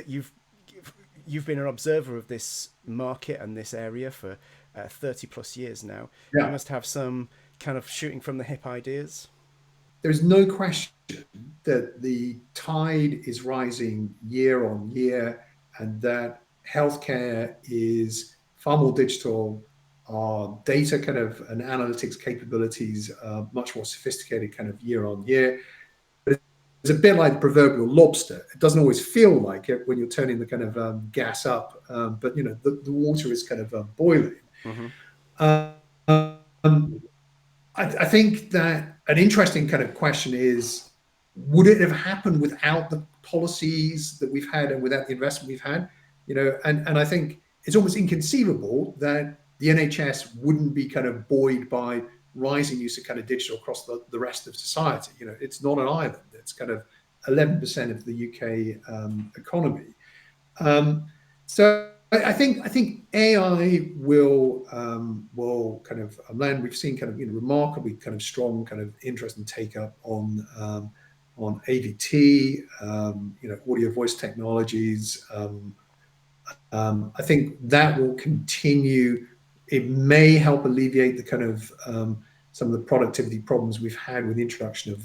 you've been an observer of this market and this area for 30 plus years now? Yeah. You must have some kind of shooting from the hip ideas. There's no question that the tide is rising year on year, and that healthcare is far more digital. Our data kind of and analytics capabilities are much more sophisticated kind of year on year. But it's a bit like the proverbial lobster. It doesn't always feel like it when you're turning the kind of gas up, but the water is kind of boiling. Mm-hmm. Um, I think that an interesting kind of question is, would it have happened without the policies that we've had and without the investment we've had? And I think it's almost inconceivable that the NHS wouldn't be kind of buoyed by rising use of kind of digital across the rest of society. It's not an island. It's kind of 11% of the UK economy. So I think AI will kind of land. We've seen kind of remarkably kind of strong kind of interest and take up on AVT, audio voice technologies. I think that will continue. It may help alleviate the kind of some of the productivity problems we've had with the introduction of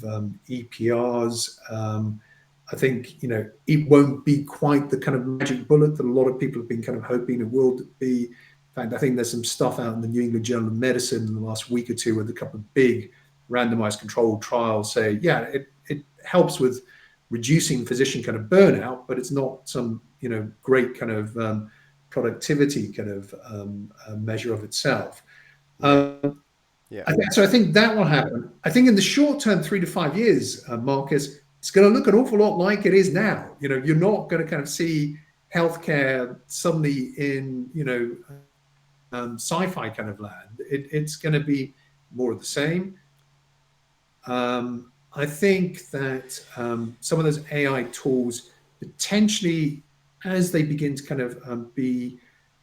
EPRs. I think it won't be quite the kind of magic bullet that a lot of people have been kind of hoping it will be. In fact, I think there's some stuff out in the New England Journal of Medicine in the last week or two with a couple of big randomized controlled trials say, yeah, it helps with reducing physician kind of burnout, but it's not some great kind of productivity kind of measure of itself. Yeah. Yeah. So I think that will happen. I think in the short term, 3 to 5 years, Marcus, it's going to look an awful lot like it is now. You're not going to kind of see healthcare suddenly in sci-fi kind of land. It's going to be more of the same. I think that some of those AI tools potentially, as they begin to kind of be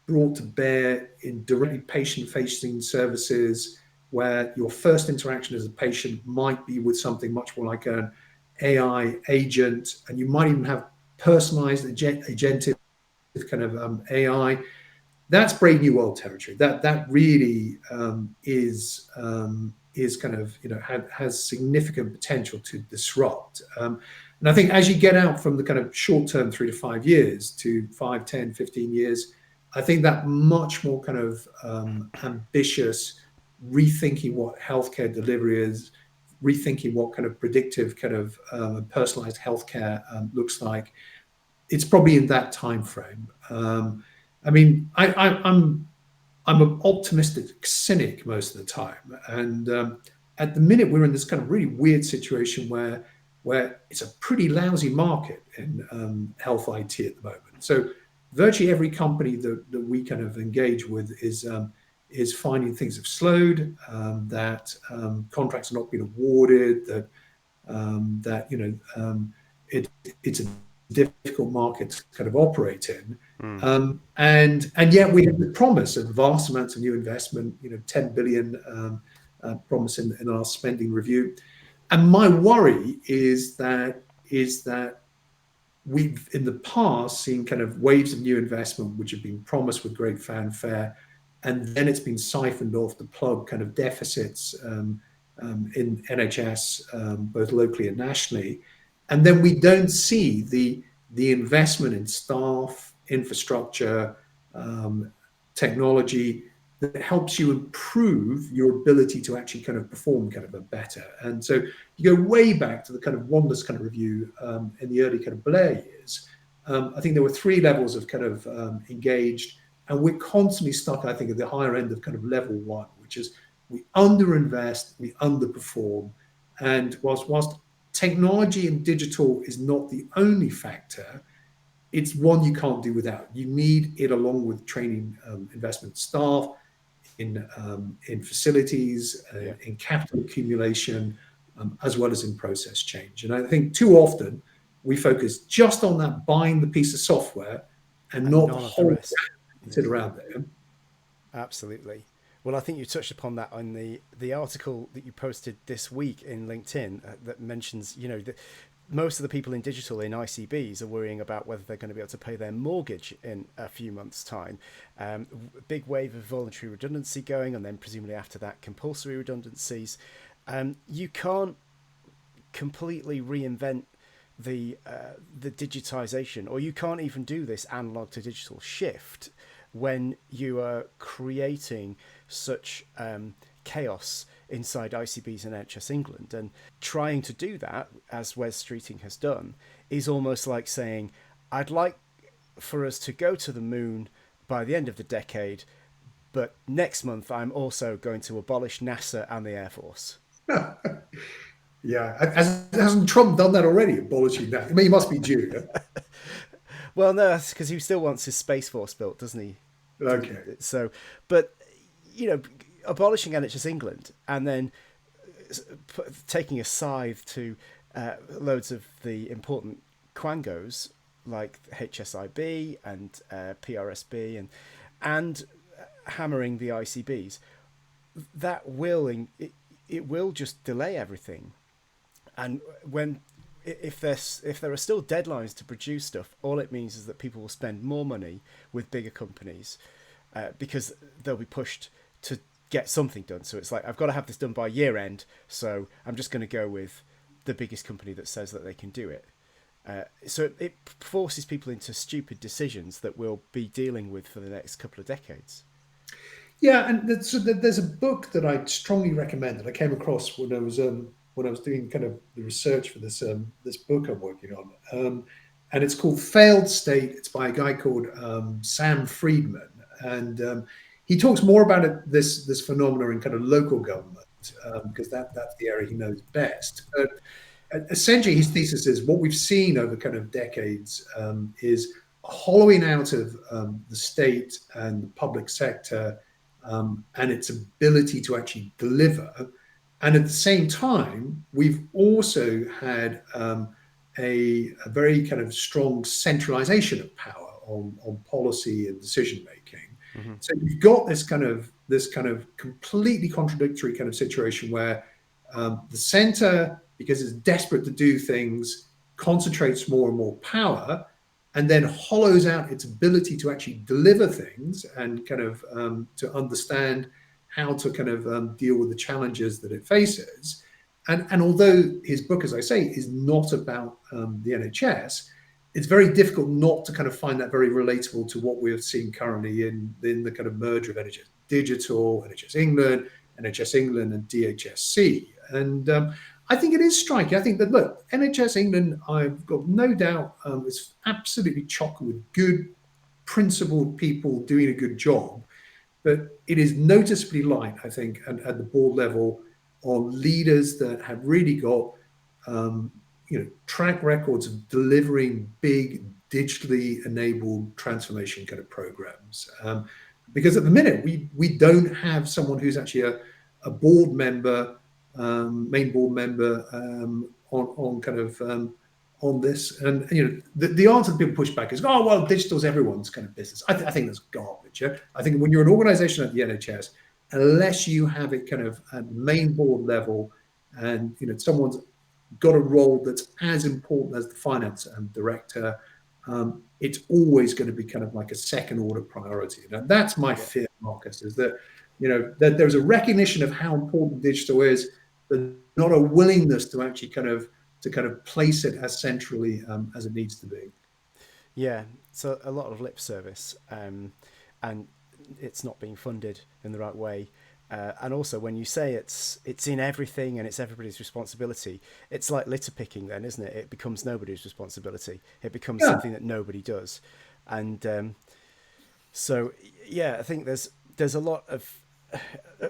brought to bear in directly patient-facing services, where your first interaction as a patient might be with something much more like an AI agent, and you might even have personalized agentic kind of AI. That's brave new world territory. That really is kind of has significant potential to disrupt. And I think as you get out from the kind of short term 3 to 5 years to 5, 10, 15 years, I think that much more kind of ambitious rethinking what healthcare delivery is, rethinking what kind of predictive kind of personalized healthcare looks like. It's probably in that time frame. I mean, I'm an optimistic cynic most of the time, and at the minute we're in this kind of really weird situation where it's a pretty lousy market in health IT at the moment. So virtually every company that we kind of engage with is finding things have slowed, that contracts are not being awarded, that it's a difficult market to kind of operate in. And yet we have the promise of vast amounts of new investment, 10 billion promise in our spending review. And my worry is that we've in the past seen kind of waves of new investment which have been promised with great fanfare, and then it's been siphoned off to plug kind of deficits in NHS, both locally and nationally. And then we don't see the investment in staff, infrastructure, technology that helps you improve your ability to actually kind of perform kind of a better. And so you go way back to the kind of Wander's kind of review in the early kind of Blair years. I think there were 3 levels of kind of engaged, and we're constantly stuck, I think, at the higher end of kind of level 1, which is we underinvest, we underperform. And whilst technology and digital is not the only factor, it's one you can't do without. You need it along with training, investment staff, in facilities, in capital accumulation, as well as in process change. And I think too often we focus just on that buying the piece of software and not the whole rest sit around there. Absolutely. Well, I think you touched upon that on the article that you posted this week in LinkedIn that mentions, that most of the people in digital in ICBs are worrying about whether they're going to be able to pay their mortgage in a few months' time. Big wave of voluntary redundancy going, and then presumably after that, compulsory redundancies. You can't completely reinvent the digitization, or you can't even do this analog to digital shift when you are creating such chaos inside ICBs and NHS England. And trying to do that, as Wes Streeting has done, is almost like saying, I'd like for us to go to the moon by the end of the decade, but next month I'm also going to abolish NASA and the Air Force. Yeah, hasn't Trump done that already, abolishing that? I mean, he must be due. Yeah? Well, no, that's because he still wants his Space Force built, doesn't he? Okay. So, but, abolishing NHS England and then taking a scythe to loads of the important quangos like HSIB and PRSB and hammering the ICBs, that will it will just delay everything. And if there are still deadlines to produce stuff, all it means is that people will spend more money with bigger companies because they'll be pushed to get something done. So it's like, I've got to have this done by year end, so I'm just going to go with the biggest company that says that they can do it. So it forces people into stupid decisions that we'll be dealing with for the next couple of decades. Yeah, and there's a book that I strongly recommend that I came across when I was doing kind of the research for this book I'm working on, and it's called Failed State. It's by a guy called Sam Friedman, and he talks more about this phenomena in kind of local government because that's the area he knows best. But essentially, his thesis is what we've seen over kind of decades is a hollowing out of the state and the public sector and its ability to actually deliver. And at the same time, we've also had a very kind of strong centralization of power on policy and decision making. Mm-hmm. So you've got this kind of completely contradictory kind of situation where the center, because it's desperate to do things, concentrates more and more power, and then hollows out its ability to actually deliver things and kind of to understand how to kind of deal with the challenges that it faces. And although his book, as I say, is not about the NHS, it's very difficult not to kind of find that very relatable to what we're seeing currently in the kind of merger of NHS Digital, NHS England, and DHSC. And I think it is striking. I think that, look, NHS England, I've got no doubt, is absolutely chock with good, principled people doing a good job. But it is noticeably light, I think, at the board level on leaders that have really got track records of delivering big digitally enabled transformation kind of programs. Because at the minute, we don't have someone who's actually a board member, main board member on kind of on this. And the answer that people push back is, oh well, digital's everyone's kind of business. I think that's garbage. Yeah? I think when you're an organization at the NHS, unless you have it kind of at main board level, and someone's got a role that's as important as the finance director, it's always going to be kind of like a second order priority. Now, that's my fear, Marcus, is that that there's a recognition of how important digital is, but not a willingness to actually kind of place it as centrally as it needs to be. Yeah, so a lot of lip service, and it's not being funded in the right way. And also, when you say it's in everything and it's everybody's responsibility, it's like litter picking then, isn't it? It becomes nobody's responsibility. It becomes something that nobody does. And so, yeah, I think there's a lot of...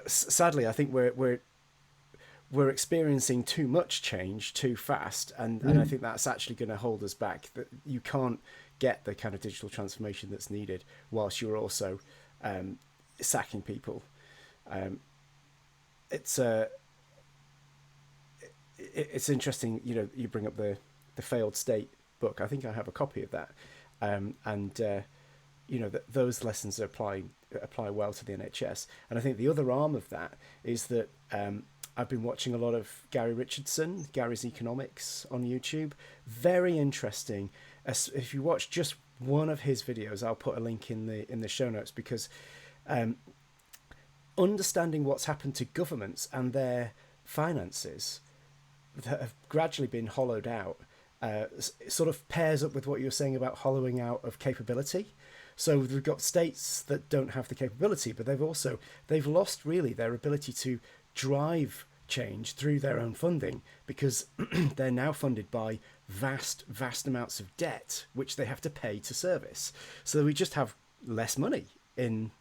sadly, I think we're experiencing too much change too fast. And I think that's actually going to hold us back. That you can't get the kind of digital transformation that's needed whilst you're also sacking people. It's interesting, you bring up the Failed State book. I think I have a copy of that, those lessons apply well to the NHS. And I think the other arm of that is that I've been watching a lot of Gary Richardson, Gary's Economics on YouTube. Very interesting. If you watch just one of his videos, I'll put a link in the show notes, because understanding what's happened to governments and their finances that have gradually been hollowed out sort of pairs up with what you're saying about hollowing out of capability. So we've got states that don't have the capability, but they've lost really their ability to drive change through their own funding, because they're now funded by vast amounts of debt which they have to pay to service. So we just have less money in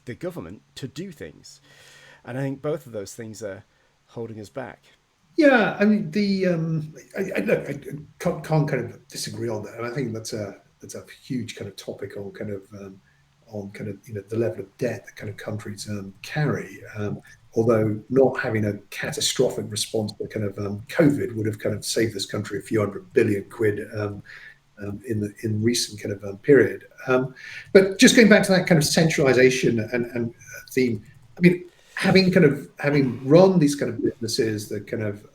the government to do things, and I think both of those things are holding us back. Yeah, I mean look, I can't kind of disagree on that, and I think that's a huge kind of topic on kind of the level of debt that kind of countries carry. Although not having a catastrophic response to kind of COVID would have kind of saved this country a few £100 billion in recent kind of period. But just going back to that kind of centralisation and theme, I mean, having run these kind of businesses that kind of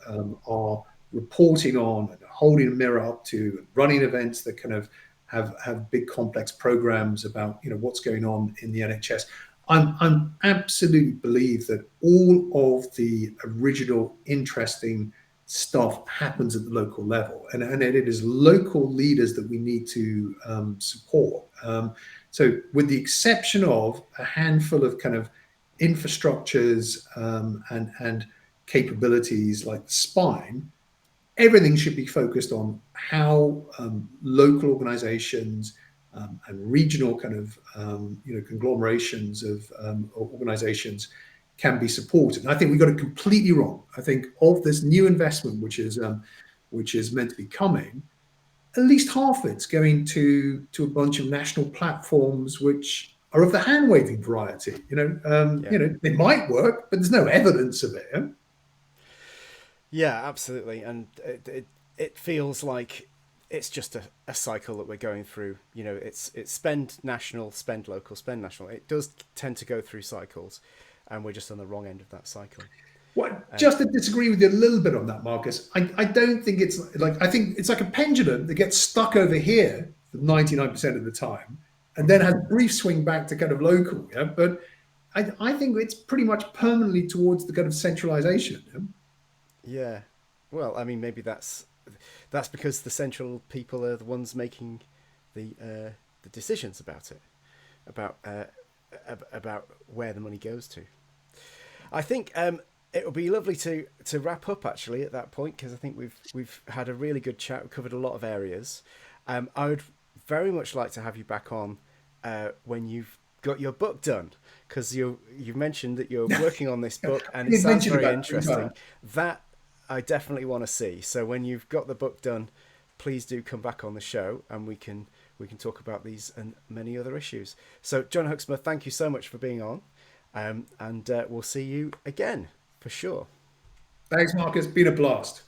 are reporting on and holding a mirror up to, and running events that kind of have big complex programs about what's going on in the NHS. I'm absolutely believe that all of the original interesting stuff happens at the local level, and it is local leaders that we need to support. So with the exception of a handful of kind of infrastructures and capabilities like the spine, everything should be focused on how local organizations and regional kind of conglomerations of organizations can be supported. And I think we got it completely wrong. I think of this new investment, which is meant to be coming, at least half of it's going to a bunch of national platforms which are of the hand waving variety. They might work, but there's no evidence of it. Yeah, absolutely. And it feels like it's just a cycle that we're going through. It's spend national, spend local, spend national. It does tend to go through cycles, and we're just on the wrong end of that cycle. Well, just to disagree with you a little bit on that, Marcus, I don't think it's like, I think it's like a pendulum that gets stuck over here for 99% of the time, and then has a brief swing back to kind of local. Yeah, but I think it's pretty much permanently towards the kind of centralisation. Yeah. Well, I mean, maybe that's because the central people are the ones making the decisions about it, about where the money goes to. I think it would be lovely to wrap up actually at that point, because I think we've had a really good chat. We've covered a lot of areas. I would very much like to have you back on when you've got your book done, because you've mentioned that you're working on this book, and it sounds very interesting. That I definitely want to see. So when you've got the book done, please do come back on the show, and we can talk about these and many other issues. So Jon Hoeksma, thank you so much for being on, and we'll see you again for sure. Thanks, Marcus. Been a blast.